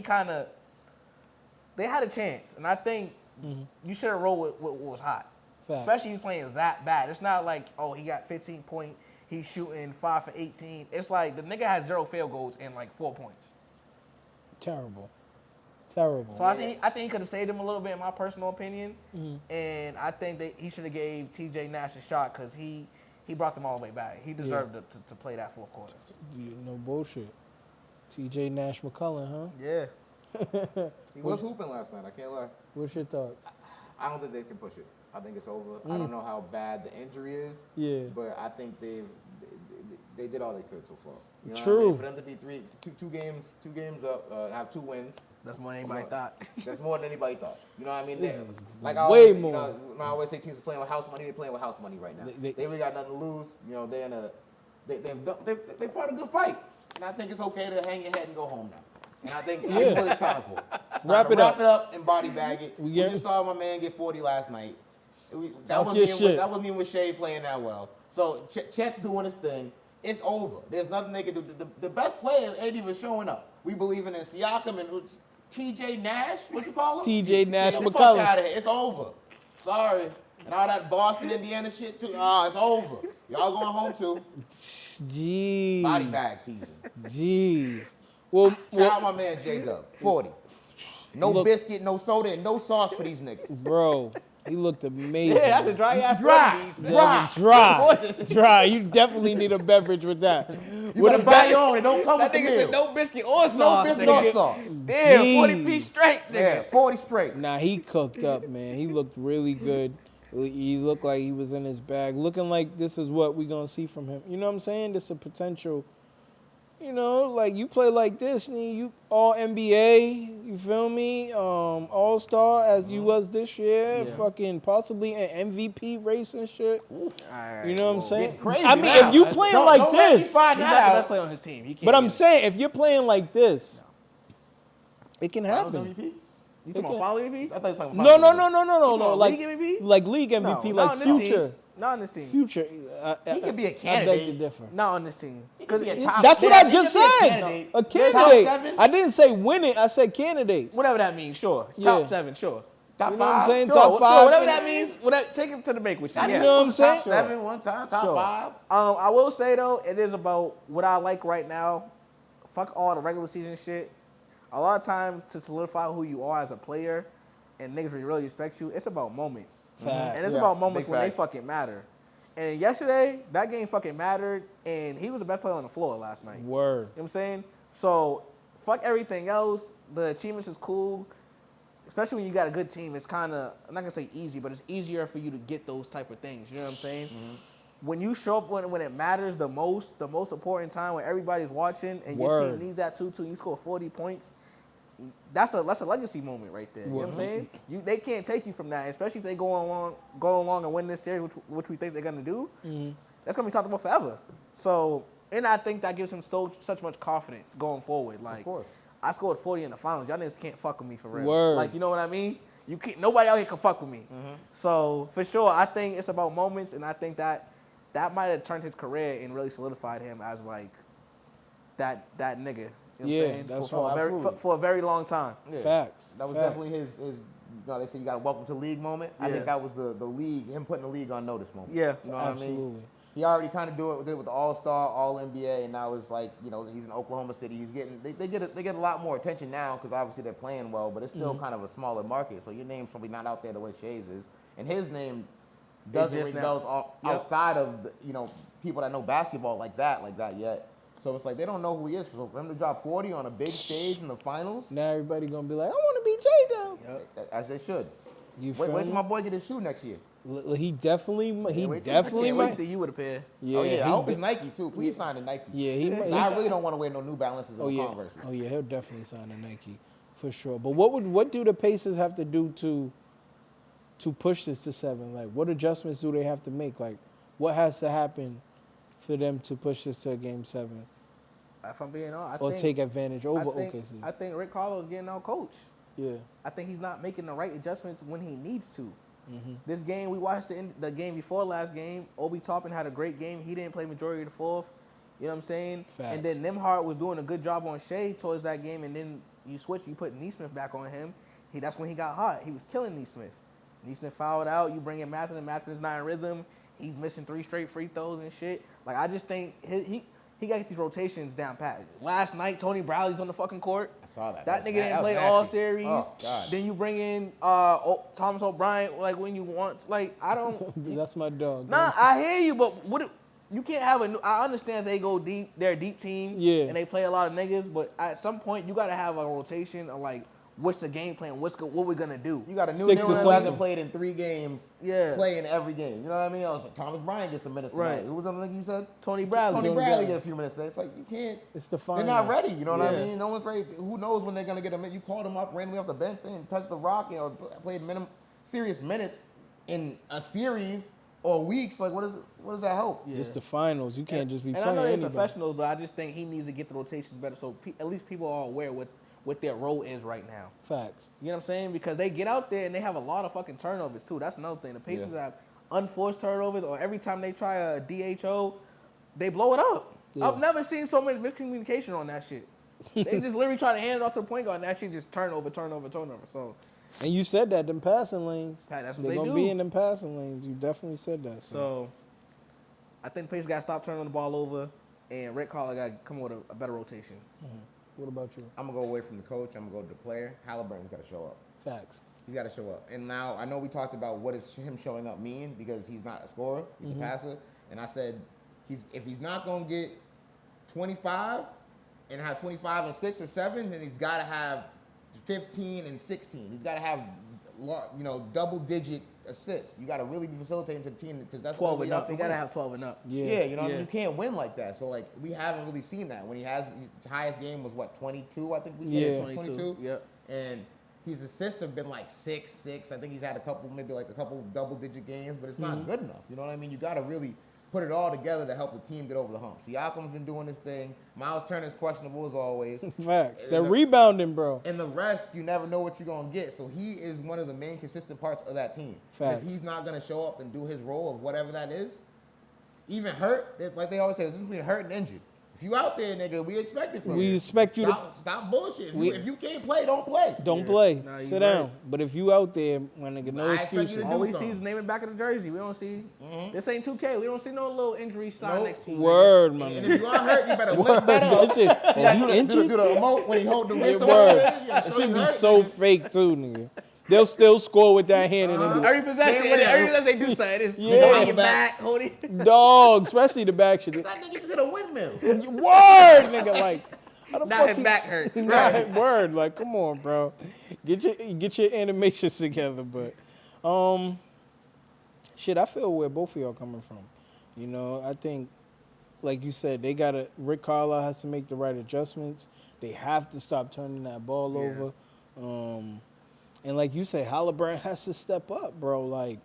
they had a chance. And I think you should have rolled with what was hot. Fact. Especially he's playing that bad. It's not like, oh, he got 15 points. He's shooting 5 for 18. It's like the nigga has 0 field goals and 4 points. Terrible. So I think he could have saved him a little bit, in my personal opinion. And I think that he should have gave TJ Nash a shot because he brought them all the way back. He deserved to play that fourth quarter. Yeah, no bullshit. TJ Nash McCullough, huh? Yeah. He was hooping last night. I can't lie. What's your thoughts? I don't think they can push it. I think it's over. I don't know how bad the injury is. Yeah. But I think they did all they could so far. You know True. what I mean? For them to be two games up, have 2 wins. That's more than anybody thought. That's more than anybody thought. You know what I mean? Like I way always, more. You know, when I always say teams are playing with house money, they're playing with house money right now. They really got nothing to lose. You know, they fought a good fight, and I think it's okay to hang your head and go home now. And I think that's what it's time for. Wrap it up and body bag it. We just saw my man get 40 last night. That wasn't even with Shea playing that well. So Chet's doing his thing. It's over. There's nothing they can do. The best player ain't even showing up. We believe in Siakam and TJ Nash. What you call him? TJ Nash Get McCullough. the fuck out of here. It's over. Sorry. And all that Boston, Indiana shit too. It's over. Y'all going home too. Jeez. Body bag season. Jeez. Well, shout out my man J-Dub. 40. No biscuit, no soda, and no sauce for these niggas. Bro, he looked amazing. Yeah, that's a dry ass Dry. You definitely need a beverage with that. You better buy your own. It don't come with the nigga meal. said no biscuit or sauce. No biscuit or sauce. Damn, 40 piece straight, nigga. Yeah, 40 straight. Nah, he cooked up, man. He looked really good. He looked like he was in his bag. Looking like this is what we're going to see from him. You know what I'm saying? This is a potential, you play like this, you all NBA, you feel me? All-star as you was this year. Yeah. Fucking possibly an MVP race and shit. Right, you know what I'm saying? Crazy I mean, now. if you playing like this. He's not the best player on his team. But I'm saying, if you're playing like this, it can happen. MVP? You talking about follow MVP? I thought you were talking about No. League MVP? Like league MVP, like Future. Not on this team. Future. He could be a candidate. I beg to differ. Not on this team. He could be a top That's 7. what I just said. A candidate. Top 7? I didn't say win it. I said candidate. Whatever that means, sure. Yeah. Top 7, sure. Top 5? You know what I'm saying? Sure, Top 5. Whatever that means, take him to the bank with you. You know what I'm saying? Top 7 one time, top 5. I will say, though, it is about what I like right now. Fuck all the regular season shit. A lot of times, to solidify who you are as a player and niggas really respect you, it's about moments. Fact. And it's about moments when they fucking matter. And yesterday, that game fucking mattered, and he was the best player on the floor last night. Word. You know what I'm saying? So, fuck everything else. The achievements is cool. Especially when you got a good team, it's kind of, I'm not going to say easy, but it's easier for you to get those type of things. You know what I'm saying? When you show up when it matters the most important time when everybody's watching and your team needs that too, and you score 40 points, that's a legacy moment right there. You know what I'm saying? They can't take you from that, especially if they go along and win this series, which we think they're gonna do. That's gonna be talked about forever. So, and I think that gives him such much confidence going forward. Like, of course. I scored 40 in the finals. Y'all niggas can't fuck with me for real. Word. Like, you know what I mean? You can't. Nobody out here can fuck with me. So for sure, I think it's about moments, and I think that might have turned his career and really solidified him as like that nigga. You know Yeah, what I'm saying? that's for a very long time. Yeah. Facts. That was Facts. definitely his. They say you got a welcome to league moment. I Yeah. think that was the league, him putting the league on notice moment. Yeah, you know absolutely. what I mean. He already kind of did it with the All-Star, All-NBA, and now it's like, you know, he's in Oklahoma City. He's getting they get a lot more attention now because obviously they're playing well, but it's still kind of a smaller market. So your name's probably not out there the way Shay's is, and his name doesn't ring bells outside of the, you know, people that know basketball like that yet. So it's like they don't know who he is. So for him to drop 40 on a big stage in the finals, Now everybody gonna be like, I want to be J though. as they should. You Wait feel till me? my boy get his shoe next year. He definitely wait till- I definitely can't wait to might. see you with a pair. Yeah, Oh yeah, I he hope de- it's Nike too. Please sign to Nike. Yeah, he might. I really don't want to wear no New Balances or Converse. Oh yeah, he'll definitely sign a Nike for sure. But what do the Pacers have to do to push this to 7? Like, what adjustments do they have to make? Like, what has to happen for them to push this to a Game 7 If I'm being honest, or take advantage over OKC? I think Rick Carlisle's getting out coached. Yeah, I think he's not making the right adjustments when he needs to. This game, we watched the game before last game. Obi Toppin had a great game. He didn't play majority of the fourth. You know what I'm saying? Facts. And then Nembhard was doing a good job on Shea towards that game. And then you switch, you put Neesmith back on him. That's when he got hot. He was killing Neesmith. Neesmith fouled out. You bring in Matherin. Matherin's not in rhythm. He's missing 3 straight free throws and shit. Like, I just think he got to get these rotations down pat. Last night, Tony Bradley's on the fucking court. I saw that. That nigga was didn't play nasty. all series. Oh, God. Then you bring in Thomas O'Brien, like when you want. Like, I don't. that's my dog. Nah, I hear you, but you can't have a. I understand they go deep. They're a deep team. Yeah. And they play a lot of niggas, but at some point you got to have a rotation of like, what's the game plan? What we're gonna do? You got a new Stick to nigga who something. hasn't played in 3 games. Yeah. Play in every game. You know what I mean? I was like, Thomas Bryant gets some minutes tonight. Right. Who was the other nigga you said? Tony Bradley. Tony Bradley gets a few minutes today. It's like you can't. It's the They're final. not ready. You know what I Yeah. mean? No one's ready. Who knows when they're gonna get a minute? You called them up randomly off the bench. They didn't touch the rock. You know, played serious minutes in a series or weeks. Like, what does that help? Yeah. It's the finals. You can't just be And I playing know they're anybody. professionals, but I just think he needs to get the rotations better, so at least people are aware what their role is right now. Facts. You know what I'm saying? Because they get out there and they have a lot of fucking turnovers too. That's another thing. The Pacers have unforced turnovers, or every time they try a DHO, they blow it up. Yeah. I've never seen so much miscommunication on that shit. They just literally try to hand it off to the point guard, and that shit just turnover. So And you said that them passing lanes. Pat, that's what They're they gonna do. be in them passing lanes. You definitely said that. So I think the Pacers got to stop turning the ball over, and Rick Carlisle got to come with a better rotation. What about you? I'm gonna go away from the coach. I'm gonna go to the player. Haliburton's got to show up. Facts. He's got to show up. And now I know we talked about what does him showing up mean because he's not a scorer, he's a passer. And I said if he's not gonna get 25 and have 25 and 6 or 7, then he's got to have 15 and 16. He's got to have double-digit assists. You got to really be facilitating to the team because that's 12 what and up. You got to have 12 and up. Yeah, you know what I mean? You can't win like that. So, like, we haven't really seen that. When his highest game was, 22, I think we said? Yeah. 22. Yep. And his assists have been, 6. I think he's had a couple double-digit games, but it's not good enough. You know what I mean? You got to really put it all together to help the team get over the hump. Siakam's been doing this thing. Miles Turner's questionable as always. Facts. They're rebounding, bro. And the rest, you never know what you're going to get. So he is one of the main consistent parts of that team. Facts. If he's not going to show up and do his role of whatever that is, even hurt, like they always say, it's between hurt and injured. If you out there, nigga, we expect it from you. We expect you to Stop bullshit. If you can't play, don't play. don't play. Nah, you Sit down. right. But if you out there, my nigga, no I expect you excuses. to All we something. see is name it back of the jersey. We don't see. This ain't 2K. We don't see no little injury sign Nope. next to you. Word, my And nigga. if you are hurt, you better Word. look better up. That shit, You gotta he do injured? the emote when he hold the wrist. or Word. whatever it is. You gotta That show should you be hurt, so nigga. fake too, nigga. They'll still score with that hand and then Every possession, Can't win. every possession they do something. It's Yeah. behind your back, hold it. do dog, especially the back shit. That nigga just hit a windmill. Word, nigga, like how the Now fuck his you- back hurt. Right. Word, like come on, bro. Get your animations together, but shit, I feel where both of y'all coming from. You know, I think like you said, Rick Carlisle has to make the right adjustments. They have to stop turning that ball over. And like you say, Haliburton has to step up, bro. Like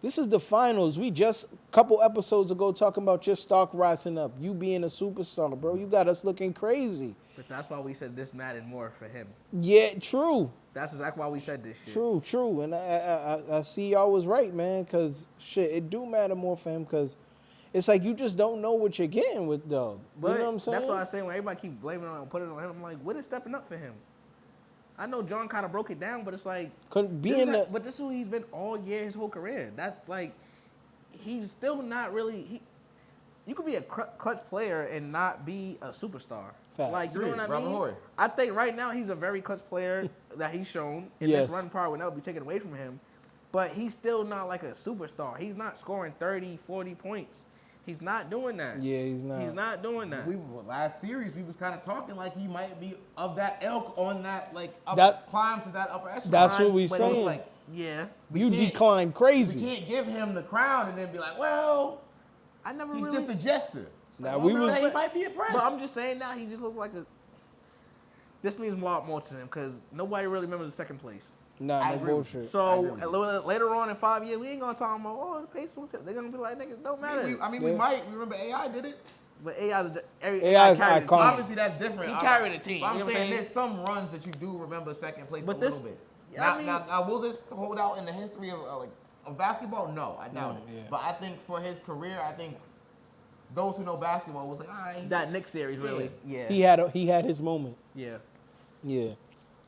This is the finals. We just a couple episodes ago talking about your stock rising up. You being a superstar, bro. You got us looking crazy. But that's why we said this mattered more for him. Yeah, true. That's exactly why we said this shit. True. And I see y'all was right, man, because shit, it do matter more for him because it's like you just don't know what you're getting with Doug. But you know what I'm saying? that's why I say when everybody keep blaming on and putting it on him, I'm like, what is stepping up for him? I know John kind of broke it down, but it's like, but this is who he's been all year, his whole career. That's like, he's still not really. You could be a clutch player and not be a superstar. Facts. Like, you know what I mean? I think right now he's a very clutch player that he's shown. And this run power will never be taken away from him. But he's still not like a superstar. He's not scoring 30, 40 points. He's not doing that. Yeah, he's not. He's not doing that. Last series, we was kind of talking like he might be of that ilk on that, like, climb to that upper echelon. That's what we saying. It's like, yeah. You decline crazy. We can't give him the crown and then be like, well, he's just a jester. Now, we would say he might be impressed. But I'm just saying now he just looks like a. This means a lot more to him because nobody really remembers the second place. Nah, no bullshit. So later on in 5 years, we ain't gonna talk about the Pacers. They're gonna be like, niggas, don't matter. We might. Remember AI did it. But AI's iconic. Obviously, that's different. He carried the team. I'm saying there's some runs that you do remember second place but a little bit. Now, will this hold out in the history of basketball? No, I doubt it. Yeah. But I think for his career, I think those who know basketball was like, all right. That Knicks series, really. Yeah. He had his moment. Yeah. Yeah.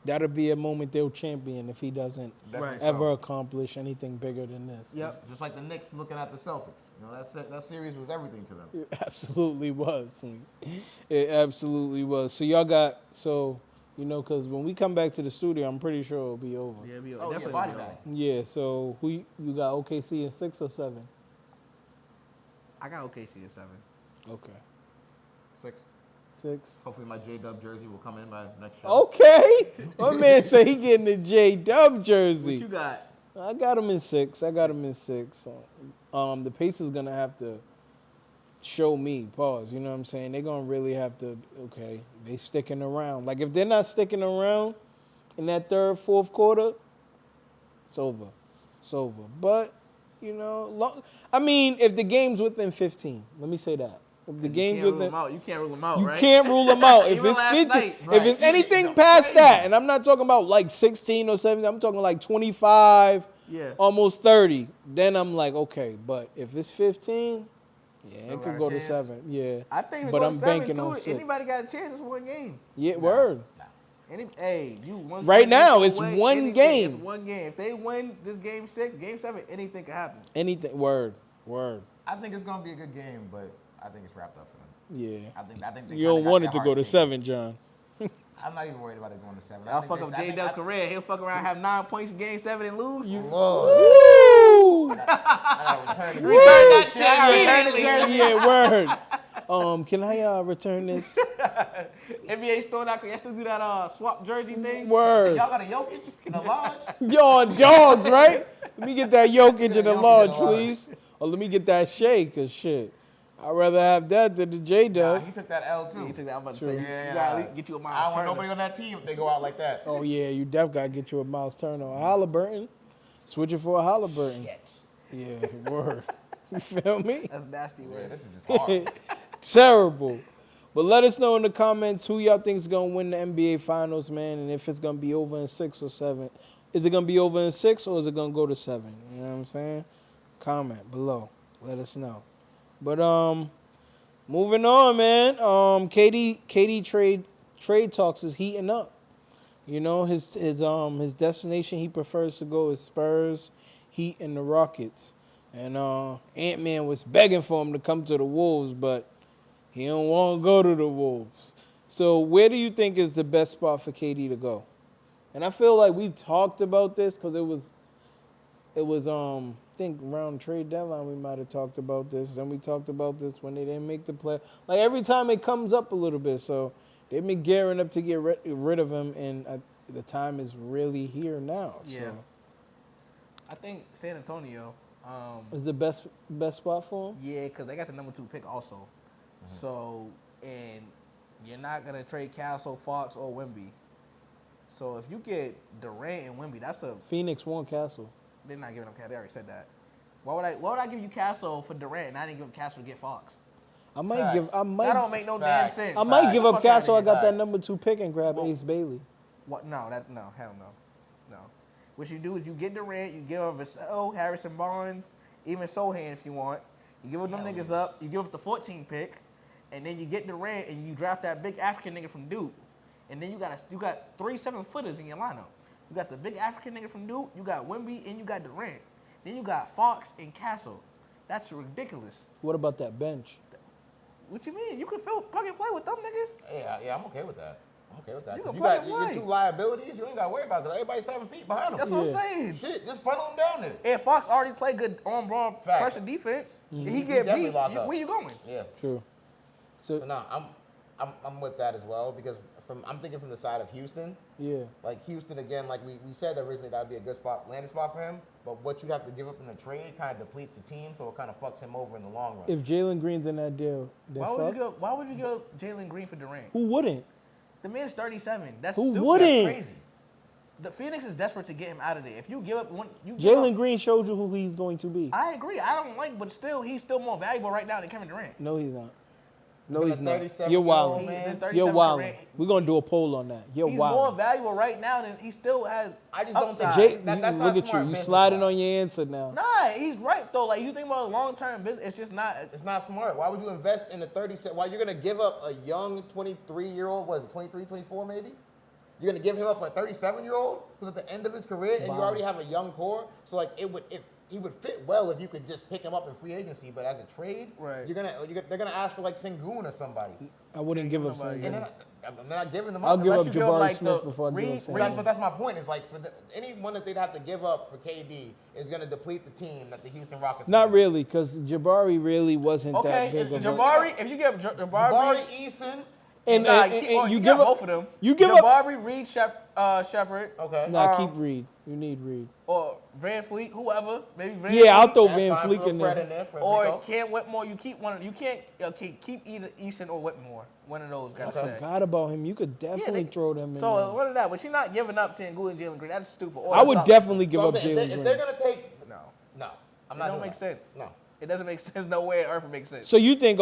That'll be a moment they'll champion if he doesn't ever accomplish anything bigger than this. Yep. Just like the Knicks looking at the Celtics. You know, that series was everything to them. It absolutely was. It absolutely was. So y'all got, because when we come back to the studio, I'm pretty sure it'll be over. Yeah, it'll be over. Oh, Definitely body be bag. over. Yeah, so who you got OKC in 6 or 7? I got OKC at 7. Okay. 6. 6. Hopefully my J-Dub jersey will come in by next show. Okay. My man said he getting the J-Dub jersey. What you got? I got him in 6. The Pacers going to have to show me, pause, you know what I'm saying? They're going to really have to, they sticking around. Like, if they're not sticking around in that third, fourth quarter, it's over. But, if the game's within 15, let me say that. If the game's within, you can't rule them out, right? You can't rule them out. If it's 15, if it's anything past that, and I'm not talking about like 16 or 17, I'm talking like 25, almost 30, then I'm like, okay. But if it's 15, it could go to 7. Yeah. I think but go I'm to 7 banking too. on 6. Anybody got a chance? It's one game. Yeah, word. Right now, it's one game. It's one game. If they win this game 6, game 7, anything can happen. Anything. Word. I think it's gonna be a good game, but I think it's wrapped up for them. Yeah. I think you don't want it to go to 7, John. I'm not even worried about it going to 7. I'll fuck up J-Dub's career. He'll fuck around, have 9 points in game 7 and lose. Woo! I gotta return that shit. Yeah, word. Can I return this? NBA store.com. You still do that swap jersey thing? Word. Y'all got a Jokic in a large? Y'all dogs, right? Let me get that Jokic in a large, please. Or let me get that Shea, because shit. I'd rather have that than the J-Dub. He took that L too. He took that. I'm about to True. say, you gotta get you a Miles I don't want Turner. nobody on that team if they go out like that. Oh, yeah, you definitely got to get you a Miles Turner or a Haliburton. Switch it for a Haliburton. Yeah, word. You feel me? That's nasty, man. Yeah, this is just hard. Terrible. But let us know in the comments who y'all think is going to win the NBA Finals, man, and if it's going to be over in 6 or 7. Is it going to be over in 6 or is it going to go to 7? You know what I'm saying? Comment below. Let us know. But moving on, man. KD trade talks is heating up. You know, his destination he prefers to go is Spurs, Heat, and the Rockets. And Ant-Man was begging for him to come to the Wolves, but he don't want to go to the Wolves. So where do you think is the best spot for KD to go? And I feel like we talked about this because it was I think around trade deadline we might have talked about this. And we talked about this when they didn't make the play. Like every time it comes up a little bit. So they've been gearing up to get rid of him, and the time is really here now. Yeah. So. I think San Antonio is the best spot for him? Yeah, because they got the number 2 pick also. Mm-hmm. So, and you're not going to trade Castle, Fox, or Wemby. So if you get Durant and Wemby, that's a... Phoenix won Castle. They're not giving up Castle. They already said that. Why would I give you Castle for Durant and I didn't give Castle to get Fox? I might Facts. give. I might. That don't make no Facts. damn sense. I might give up Fuck outta Castle. I here. got that Facts. number 2 pick and grab Well, Ace Bailey. What? No, hell no. What you do is you get Durant, you give up Vassell, Harrison Barnes, even Sohan if you want. You give them niggas up, you give up the 14 pick, and then you get Durant and you draft that big African nigga from Duke. And then you got 3 7-footers in your lineup. You got the big African nigga from Duke, you got Wemby, and you got Durant. Then you got Fox and Castle. That's ridiculous. What about that bench? What you mean? You can plug and play with them niggas. Yeah, I'm okay with that. I'm okay with that. You Because can you got plug and your play. 2 liabilities, you ain't got to worry about it because everybody's 7 feet behind them. That's what I'm Yeah. saying. Shit, just funnel them down there. And Fox already played good on-ball Fact. pressure defense. He He get definitely beat. locked up. Where you going? Yeah. True. So But no, I'm with that as well because I'm thinking from the side of Houston. yeah. Like Houston again, like we said originally that'd be a good landing spot for him. But what you'd have to give up in the trade kind of depletes the team, so it kind of fucks him over in the long run. If Jalen Green's in that deal, then Why would you fuck. go Jalen Green for Durant? Who wouldn't? The man's 37. That's Who stupid. wouldn't? That's crazy. The Phoenix is desperate to get him out of there. If you give up one, Jalen Green showed you who he's going to be. I agree. I don't like, but still, he's still more valuable right now than Kevin Durant. No, he's not. No, He's he's a not. 37-year-old You're wilding. man. The 37 You're wilding. Durant, We're gonna do a poll on that. You're he's more wilding. valuable right now than he still has. I just don't think upside. that's Look not at smart you. You business sliding wise. on your answer now. Nah, he's right though. Like you think about a long-term business, it's just not. It's not smart. Why would you invest in a 37? Why you're gonna give up a young 23-year-old? What is it, 23, 24 maybe? You're gonna give him up for a 37-year-old who's at the end of his career, and you Wow. already have a young core. So like he would fit well if you could just pick him up in free agency. But as a trade, Right. they're gonna ask for like Sengun or somebody, I wouldn't give up Nobody. something. and they're not giving them I'll up. give Unless up you give up, Jabari like, Smith the before I give Reed- up But Sam. that's my point. Is like for anyone that they'd have to give up for KD is gonna deplete the team that the Houston Rockets. Not have. really, because Jabari really wasn't Okay, that big if of a. Jabari, if you give Jabari Jabari, Eason. And, nah, and you you give give up both of them. You give up. Jabari, Reed, Shepard, Okay. Nah, keep Reed. You need Reed. or Van Fleet, whoever, maybe Van Yeah, I'll Fleet, throw That's Van fine. Fleet Throw in Fred there. in there for or Rico. Cam Whitmore. You keep one. You can't keep either Easton or Whitmore. One of those guys. Okay. Forgot about him. You could definitely throw them in. So there. what of that? But she's not giving up Sengun and Jalen Green. That's stupid. Or I would that's definitely give So up I'm saying, Jalen if Green. they're gonna take, no. no, I'm It not. don't doing make that. sense. No. It doesn't make sense. No way on earth it makes sense. So you think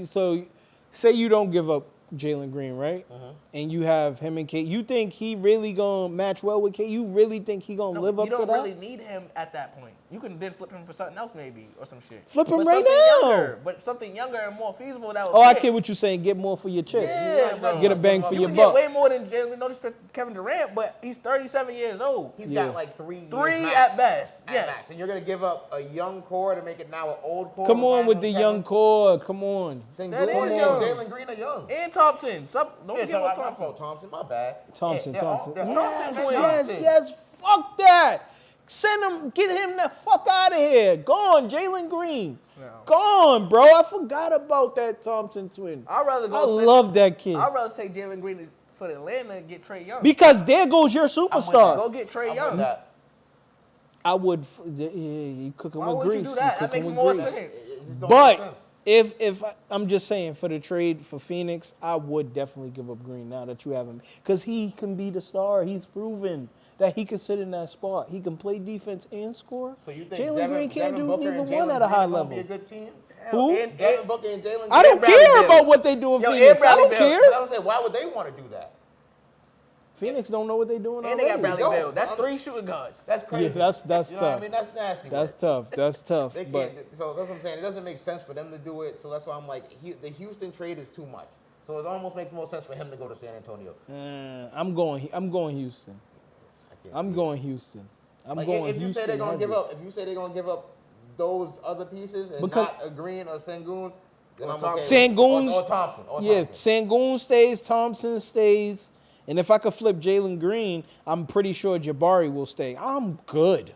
so say you don't give up Jalen Green, right? And you have him and K. You think he really gonna match well with K? You really think he gonna live up you to don't that? really need him at that point. You can then flip him for something else maybe or some shit. Flip him But right something now. Younger, but something younger and more feasible that would Oh, I fit. get what you're saying. Get more for your chips. Yeah, bro. Get a bang for You your can buck. get way more than Jalen. No disrespect to Kevin Durant, but he's 37 years old. He's Yeah. got like 3 years. Three max. at best, At yes. max. And you're gonna give up a young core to make it now an old core. Come on with the Kevin. young core. Come on. Sengun That is and young. Jalen Green are young. And Thompson. Don't Yeah, forget about my Thompson. fault, Thompson. My bad. Thompson. Yeah, Thompson. they're Yes, Thompson. yes, yes. Fuck that. Send him. Get him the fuck out of here. Gone, Jalen Green. No. Gone, bro. I forgot about that Thompson twin. I'd rather I go. love that kid. I'd rather take Jalen Green for Atlanta and get Trey Young. Because there goes your I'm with that. superstar. Go get Trey I'm Young. with that. I would. You cook him Why with would grease. you do that? cook That him makes with more grease. sense. It just don't make But sense. if I'm just saying for the trade for Phoenix, I would definitely give up Green now that you have him because he can be the star. He's proven that he can sit in that spot. He can play defense and score. So you think Jalen Green can't do Booker neither and one Jalen at a Green high are gonna level. Be a good team. Who? And- Devin Booker and Jalen Green. I don't Bradley care Beal. about what they do in Yo, Phoenix. and I Bradley don't Beal. care. But I was saying, why would they want to do that? Phoenix don't know what they're doing And they got already. Bradley Don't. Bell. That's 3 shooting guards. That's crazy. Yeah, that's you know what tough. I mean? That's nasty. That's work. tough. That's tough. They But can't. So that's what I'm saying. It doesn't make sense for them to do it. So that's why I'm like, the Houston trade is too much. So it almost makes more sense for him to go to San Antonio. I'm going Houston. I can't I'm see going Houston. I'm Like, going if you Houston. say they're gonna heavy. give up, if you say they're gonna give up those other pieces and Because- not a Green or Sengun, then Or I'm Thompson. okay. Sengun's- Or Thompson. Yeah, Sengun stays, Thompson stays, and if I could flip Jalen Green, I'm pretty sure Jabari will stay. I'm good.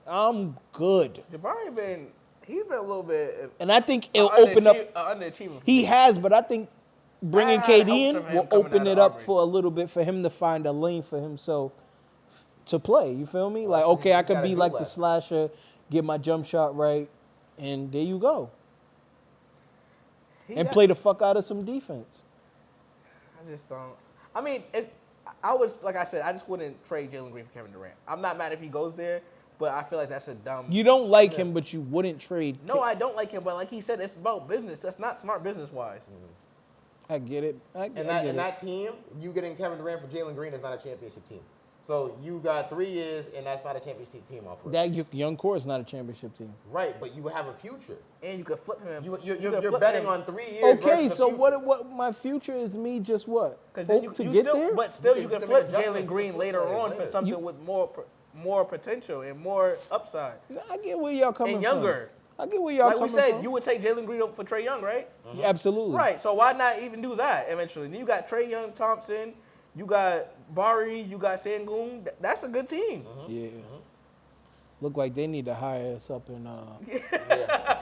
Jabari he's been a little bit And I think it'll open up. underachiever. He has, but I think bringing I had KD hopes in of him will coming open out it of up Auburn. for a little bit for him to find a lane for himself to play. You feel me? Like, Well, okay, I he's could gotta be do like the less. slasher, get my jump shot right, and there you go. And play the fuck out of some defense. I just don't. I mean, I would, like I said, I just wouldn't trade Jalen Green for Kevin Durant. I'm not mad if he goes there, But I feel like that's a dumb. You don't like him, but you wouldn't trade. No, I don't like him, but like he said, it's about business. That's not smart business-wise. I get it. And that team, you getting Kevin Durant for Jalen Green is not a championship team. So you got 3 years, and that's not a championship team off of that young core is not a championship team. Right, but you have a future. And you could flip him. You're betting on 3 years. Okay, versus so the future. what my future is me just what? Hope to you get still, there? But still, you You can can flip make Jalen adjustments Green for later players on later. for something with more potential and more upside. I get where y'all coming And from. younger. I get where y'all Like we coming said, from. you would take Jalen Green for Trae Young, right? Yeah, absolutely. Right. So why not even do that eventually? Then you got Trae Young, Thompson, you got Bari, you got Sengun. That's a good team. Yeah. Look like they need to hire us up in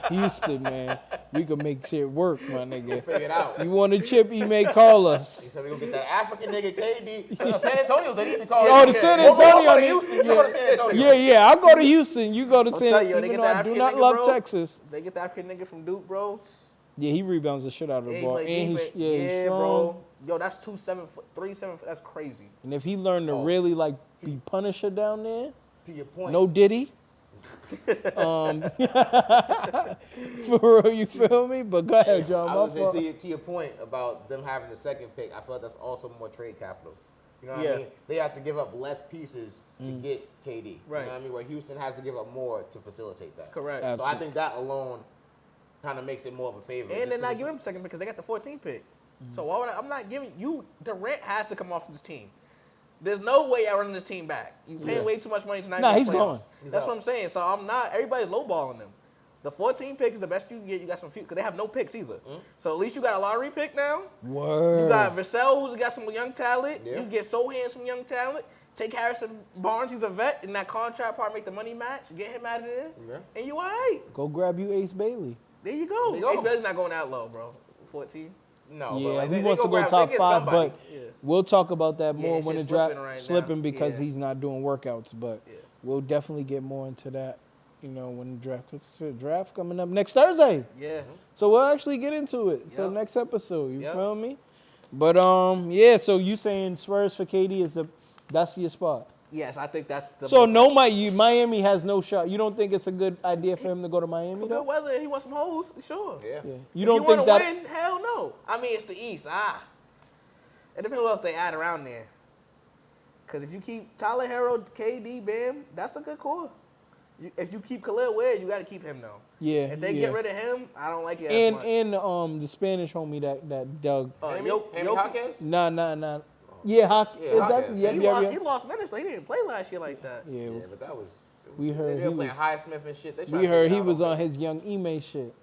Houston, man. We could make shit work, my nigga. Figure it out. You want a chip, he may call us. He said we're going to get that African nigga KD. San Antonio's they need to call Oh, him. the San We'll go Antonio. to Houston. You go to San Antonio. Yeah. I'll go to Houston. You go to I'll San tell you, they Antonio. get Even the though I do African not nigga, love bro. Texas. They get the African nigga from Duke, bro. Yeah, he rebounds the shit out of the And ball. he And play he's yeah, strong. bro. Yo, that's 2 7 foot, 3 7 foot. That's crazy. And if he learned to really like be Punisher down there, To your point. no Diddy. For real, you feel me? But go ahead, John. I My was fault. saying to your point about them having the second pick, I feel like that's also more trade capital. You know what Yeah. I mean? They have to give up less pieces to get KD. Right. You know what I mean? Where Houston has to give up more to facilitate that. Correct. So I Absolutely. think that alone kind of makes it more of a favor. And just they're 'cause not it's- giving him the second because they got the 14th pick. So why would I'm not giving you Durant has to come off this team. There's no way I run this team back. You paying way too much money tonight. Nah, he's gone. That's what I'm saying. So I'm not. Everybody's lowballing them. The 14 pick is the best you can get. You got some few because they have no picks either. So at least you got a lottery pick now. Word. You got Vassell, who's got some young talent. Yeah. You get Sohan, some young talent. Take Harrison Barnes, he's a vet, and that contract part make the money match. Get him out of there, and you all right. Go grab you Ace Bailey. There you go. There you go. Ace Bailey's not going that low, bro. 14. No, Yeah, but like, he they wants go to go grab- top they get 5, somebody. but Yeah. we'll talk about that more it's when the just draft slipping right now. slipping because Yeah. he's not doing workouts. But Yeah. we'll definitely get more into that. You know, when the draft, it's the draft coming up next Thursday. Yeah. So we'll actually get into it. So Yep. next episode, you Yep. feel me? But yeah. So you saying Spurs for KD is that's your spot? Yes, I think that's the. So most- Miami has no shot. You don't think it's a good idea for him to go to Miami For though? good weather, he wants some hoes. Sure. Yeah. Yeah. If You don't wanna think that? win? Hell no. I mean, it's the East. It depends what else they add around there. Because if you keep Tyler Herro, KD, Bam, that's a good core. If you keep Khalil Wade, you got to keep him though. Yeah. If they yeah. get rid of him, I don't like it as much. And the Spanish homie that Doug. Amy Jokic- Hawkins? Nah. Yeah, Hawkins. He lost minutes. He didn't play last year like that. Yeah. Yeah, but that was. We heard they he were playing was- Highsmith and shit. They tried We to heard figure he out was a on way. his young Ime shit.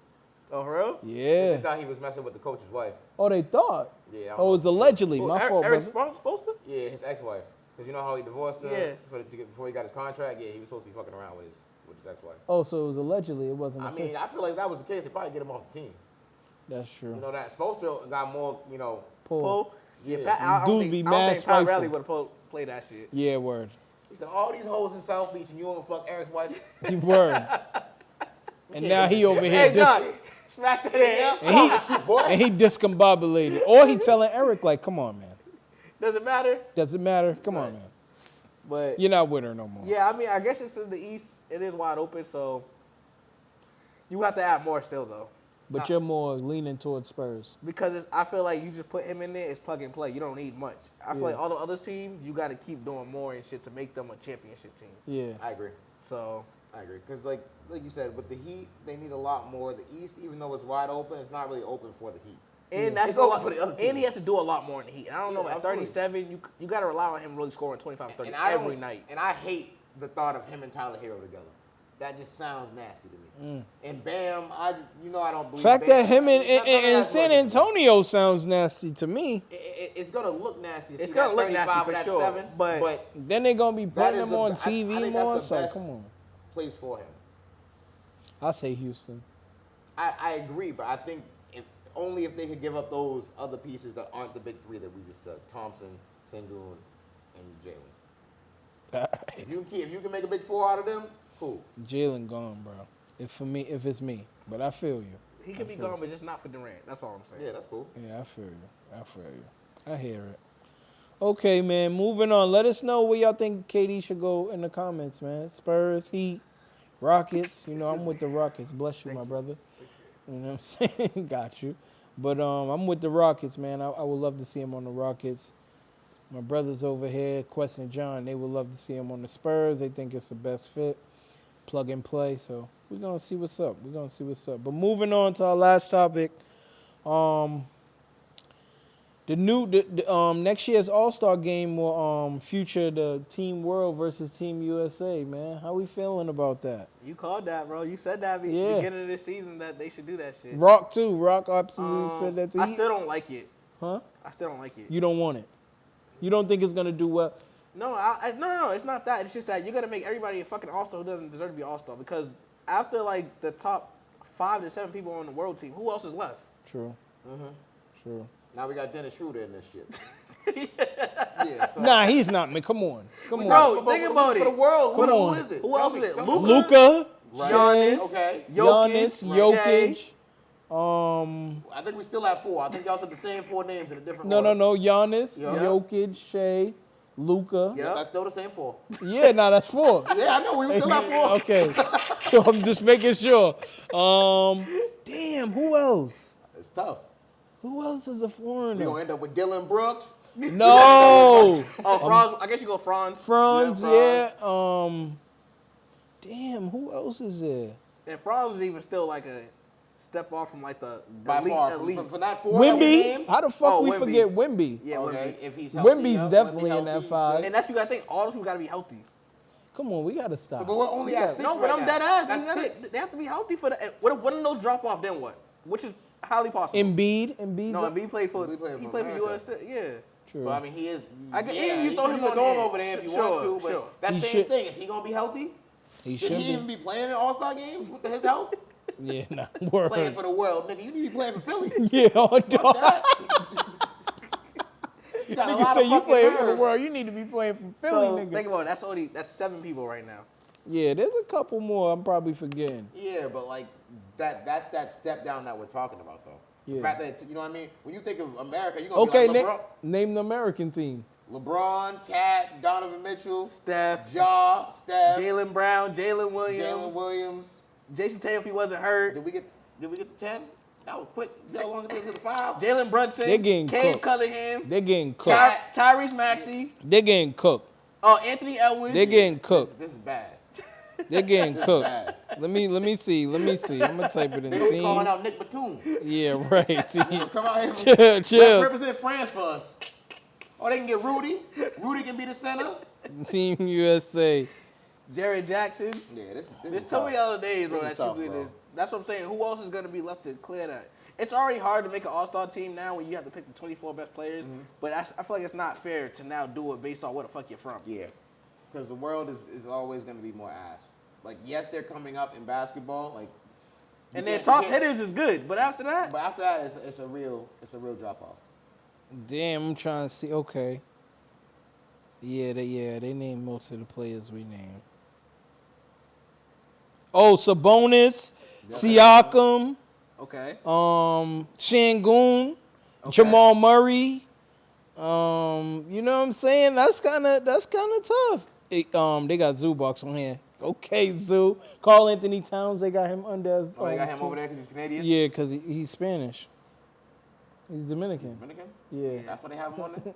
Oh, for real? They Yeah. thought he was messing with the coach's wife. Oh, they thought. Yeah. I don't Oh, it was know. allegedly. My fault, Eric brother. supposed to? Yeah, his ex-wife. Because you know how he divorced her Yeah. before he got his contract? Yeah, he was supposed to be fucking around with his ex-wife. Oh, so it was allegedly. It wasn't. I mean, I feel like that was the case. They probably get him off the team. That's true. You know, that Spoelstra got more, Paul. Paul? Yeah. Pat, I don't Dudes think, be I don't mad think Pat spiteful. Riley would have played that shit. Yeah, word. He said, all these hoes in South Beach and you want to fuck Eric's wife? He word. And now he over here. Hey, John, smack that ass. And he discombobulated. Or he telling Eric, like, come on, man. Does it matter? Does it matter? Come on, man. But You're not with her no more. yeah, I mean, I guess it's in the East. It is wide open, so you have to add more still, though. But you're more leaning towards Spurs. Because I feel like you just put him in there, it's plug and play. You don't need much. I feel Yeah. like all the other teams, you got to keep doing more and shit to make them a championship team. Yeah. I agree. So I agree. Because, like you said, with the Heat, they need a lot more. The East, even though it's wide open, it's not really open for the Heat. and that's It's a open lot, for the other and team. he has to do a lot more in the Heat. I don't know, Yeah, at absolutely. 37, you got to rely on him really scoring 25, 30 And I every don't- night. And I hate the thought of him and Tyler Hero together. That just sounds nasty to me. And Bam, I don't believe. Fact Bam, that him none of in that's San working. Antonio sounds nasty to me. It's gonna look nasty. To It's see gonna that look nasty 35 for with that sure, 7, but Then they're going to be that putting is him the- on I TV think more. that's the So best come on. place for him. I say Houston. I agree, but I think only if they could give up those other pieces that aren't the big three that we just said: Thompson, Sengun, and Jalen. If you can make a big four out of them, cool. Jalen gone, bro. If it's me. But I feel you. he could be gone, but just not for Durant. That's all I'm saying. Yeah, that's cool. Yeah, I feel you. I hear it. Okay, man. Moving on. Let us know where y'all think KD should go in the comments, man. Spurs, Heat, Rockets. You know, I'm with the Rockets. Bless you, my brother. You know what I'm saying? Got you. But I'm with the Rockets, man. I would love to see him on the Rockets. My brothers over here, Quest and John, they would love to see him on the Spurs. They think it's the best fit. Plug and play. So we're going to see what's up. But moving on to our last topic. The next year's All-Star game will feature the Team World versus Team USA, man. How we feeling about that? You called that, bro. You said that beginning of this season that they should do that shit. Rock too. Rock absolutely said that too. I still don't like it. Huh? I still don't like it. You don't want it. You don't think it's gonna do well? No, no, it's not that. It's just that you're gonna make everybody a fucking All-Star who doesn't deserve to be All-Star, because after like the top 5 to 7 people on the world team, who else is left? True. True. Now we got Dennis Schroeder in this shit. So. Nah, he's not, man. Come on. Bro, think about it. For the world, Come who on. is it? Who else is it? Luka, Right. Giannis, Okay. Giannis, Jokic. Shea. I think we still have 4. I think y'all said the same 4 names in a different No. order. Giannis, Yeah. Jokic, Shea, Luka. Yeah. That's still the same 4. Yeah, nah, that's 4. Yeah, I know. We still have 4. Okay. So I'm just making sure. Damn, who else? It's tough. Who else is a We foreigner? gonna end up with Dylan Brooks. No. Oh, Franz. I guess you go Franz. Franz, Yeah, yeah. Damn, who else is there? And Franz is even still like a step off from like the By elite. far. elite. From that 4 that we Wimby? named. How the fuck Oh, we Wemby. forget Wimby? Yeah, Okay, Wemby. if he's healthy. Wemby's yeah, definitely Wemby in that healthy, 5. And that's you gotta think all those people gotta be healthy. Come on, we gotta So, stop. but we're only at 6 No, but right I'm now. dead ass. That's They 6. they have to be healthy for that. What if one of those drop off? Then what? Which is highly possible. Embiid. No, Embiid played for. Embiid played He for played for America. USA. Yeah. True. But I mean, he is. I get- yeah, you he throw can him even on go there. over there if you Sure, want to. But sure. that He same should. thing. Is he gonna be healthy? He Should should he even be playing in All-Star games with his health? Yeah, nah, word. Playing for the world, nigga. You need to be playing for Philly. Yeah, on dog. That. You got a Nigga lot say of you fucking playing for the nerve. world. You need to be playing for Philly, So nigga. think about it. That's 7 people right now. Yeah, there's a couple more I'm probably forgetting. Yeah, but like that's that step down that we're talking about, though. The Yeah. fact that, you know what I mean? When you think of America, you're gonna Okay, be like name the American team. LeBron, Cat, Donovan Mitchell, Steph, Ja, Steph, Jalen Brown, Jalen Williams, Jalen Williams. Jason Tatum if he wasn't hurt, Did we get the 10? That was quick. See how long it takes to the 5? Jalen Brunson, They're getting Cade cooked. Cunningham, They're getting cooked. Tyrese Maxey, They're getting cooked. Anthony Edwards. They're getting cooked. This is bad. They're getting cooked. Bad. Let me see. I'm gonna type it in They was calling team. out Nick Batum. Yeah, right. Come out here. Chill. Represent France for us. Or they can get Rudy. Rudy can be the center. Team USA. Jared Jackson. Yeah, this There's is so tough. many other days, bro. This is That you tough, could bro. do. That's what I'm saying. Who else is gonna be left to clear that? It's already hard to make an All-Star team now when you have to pick the 24 best players. But I feel like it's not fair to now do it based on where the fuck you're from. Yeah, because the world is always going to be more ass. Like, yes, they're coming up in basketball. Like, And you their can't- top you can't- hitters is good, but after that, But after that, it's a real drop off. Damn, I'm trying to see. Okay. Yeah, they named most of the players we named. Oh, Sabonis, Siakam, okay. Şengün, Okay. Jamal Murray. You know what I'm saying? That's kind of tough. They got Zubox on here. Okay, Zoo. Carl Anthony Towns, they got him under. Oh, they got him team. over there because he's Canadian? Yeah, because he's Spanish. He's Dominican. Dominican? Yeah. That's why they have him on there?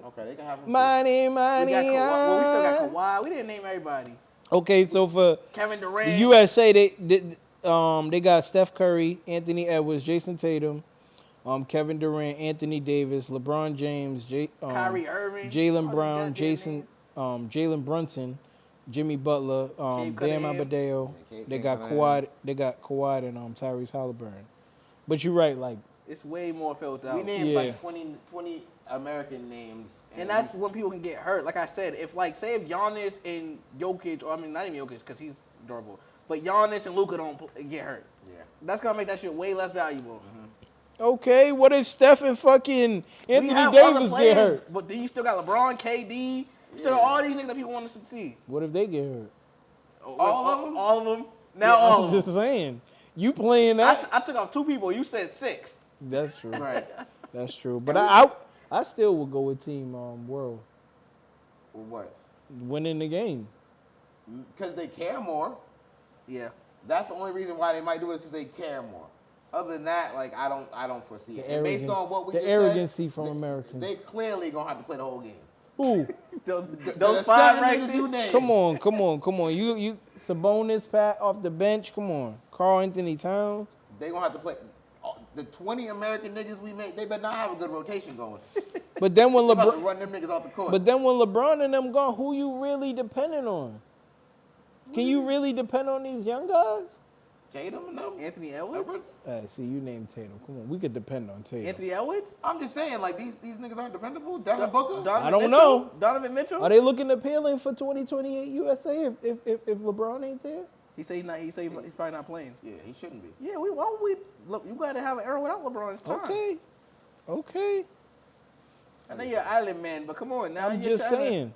Okay, they can have him too. Money, We got money. Kawhi. Well, we still got Kawhi. We didn't name everybody. Okay, so for Kevin the Durant. USA, they got Steph Curry, Anthony Edwards, Jason Tatum, Kevin Durant, Anthony Davis, LeBron James, Kyrie Irving. All Jalen these Brown, goddamn Jason, names. Jalen Brunson, Jimmy Butler, Bam Cunningham. Adebayo. Yeah, They Cade got Cunningham. Kawhi. They got Kawhi and Tyrese Haliburton. But you're right, like It's way more filled out. We named Yeah. like 20 American names. And that's when people can get hurt. Like I said, if Giannis and Jokic, or I mean not even Jokic because he's durable, but Giannis and Luka don't get hurt. Yeah. That's gonna make that shit way less valuable. okay, what if Steph and fucking We Anthony have other Davis players, get hurt? but then you still got LeBron, KD. You still got all these niggas that people want to succeed. What if they get hurt? All of them? All of them. Now Yeah, all I'm of them. just saying. You playing that? I took off 2 people. You said 6. That's true. Right. That's true. But I I still would go with Team World Or what? winning the game. Because they care more. Yeah. That's the only reason why they might do it, because they care more. Other than that, like I don't foresee it. And based on what we just arrogancy said, from Americans. they clearly gonna have to play the whole game. Who? Those five right there. you named. Come on. You Sabonis, Pat off the bench. Come on, Karl Anthony Towns. They gonna have to play. The 20 American niggas we make, they better not have a good rotation going. But then when They about to LeBron, run them niggas off the court. but then when LeBron and them gone, who you really depending on? Can you really depend on these young guys? Tatum and them? Anthony Edwards? See, you named Tatum. Come on, we could depend on Tatum. Anthony Edwards? I'm just saying, like, these niggas aren't dependable. Devin Booker? I don't know. Donovan Mitchell? Are they looking appealing for 2028 USA if LeBron ain't there? He said he's not. He said he's probably not playing. Yeah, he shouldn't be. Yeah, why would we? Look, you got to have an era without LeBron. It's time. Okay. I know you're an island man, but come on now. I'm you're just trying to- saying.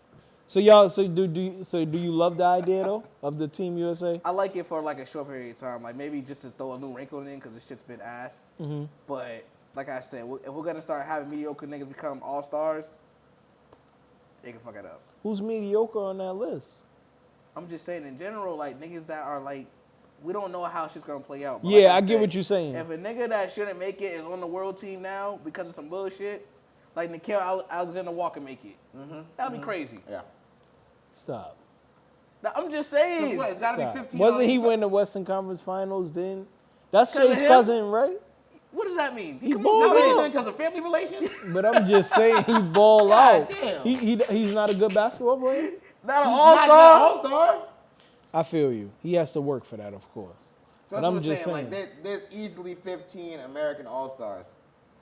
So y'all, do you love the idea though of the Team USA? I like it for like a short period of time, like maybe just to throw a new wrinkle in because this shit's been ass. Mm-hmm. But like I said, if we're gonna start having mediocre niggas become all stars, they can fuck it up. Who's mediocre on that list? I'm just saying in general, like niggas that are like, we don't know how shit's gonna play out. But Yeah, like I get said, what you're saying. If a nigga that shouldn't make it is on the world team now because of some bullshit, like Nickeil Alexander-Walker make it, that'd be crazy. Yeah. Stop. Now, I'm just saying. What, it's got to Stop. be 15. Wasn't on he each win the Western Conference Finals then? That's 'Cause of Shay's him? cousin, right? What does that mean? He come balled on, out. side. Because of family relations? But I'm just saying he ball God out. damn. He's not a good basketball player? Not an He's all not star. an all-star? I feel you. He has to work for that, of course. So But that's I'm what I'm just saying. saying. Like, there's easily 15 American all-stars.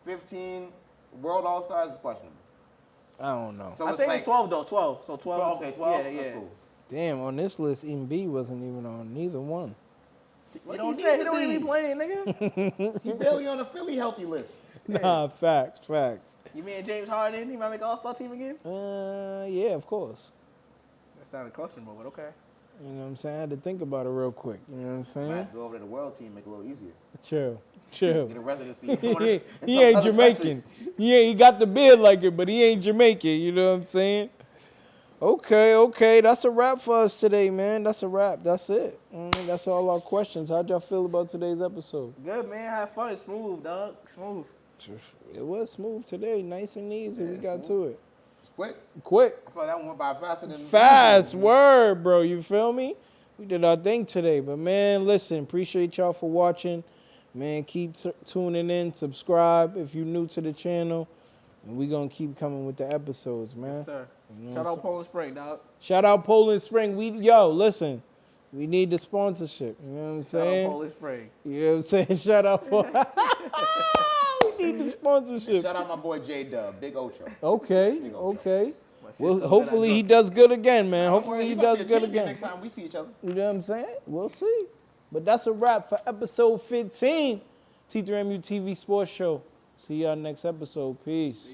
15 world all-stars is questionable. I don't know. So I think it's 12 though. 12. So 12. 12, okay, 12. Yeah, That's yeah. cool. Damn, on this list, Embiid wasn't even on neither one. What don't he said? need He to don't even be. be playing, nigga. He barely on the Philly healthy list. Nah, facts. You mean James Harden? He might make all-star team again? Yeah, of course. That sounded questionable, but okay. You know what I'm saying? I had to think about it real quick. You know what I'm saying? Might go over to the world team, make it a little easier. Chill. Get a residency. He ain't Jamaican. He got the beard like it, but he ain't Jamaican. You know what I'm saying? Okay. That's a wrap for us today, man. That's a wrap. That's it. That's all our questions. How'd y'all feel about today's episode? Good, man. Have fun. Smooth, dog. Smooth. It was smooth today. Nice and easy. We got smooth. to it. Quick. Quick. I feel like that one went by faster than Fast word, bro. You feel me? We did our thing today. But, man, listen, appreciate y'all for watching. Man, keep tuning in. Subscribe if you're new to the channel. And we going to keep coming with the episodes, man. Yes, sir. You know Shout what I'm out Poland Spring, dog. Shout out Poland Spring. Listen, we need the sponsorship. You know what I'm Shout out saying? Poland Spring. You know what I'm saying? Shout out for. We need the sponsorship. Shout out my boy J-Dub, Big Ocho. Okay. Well, so hopefully good, I he does good again, man. Don't Hopefully worry, he about does to be a good champion again. Next time we see each other. You know what I'm saying? We'll see. But that's a wrap for episode 15, T3MU TV Sports Show. See y'all next episode. Peace.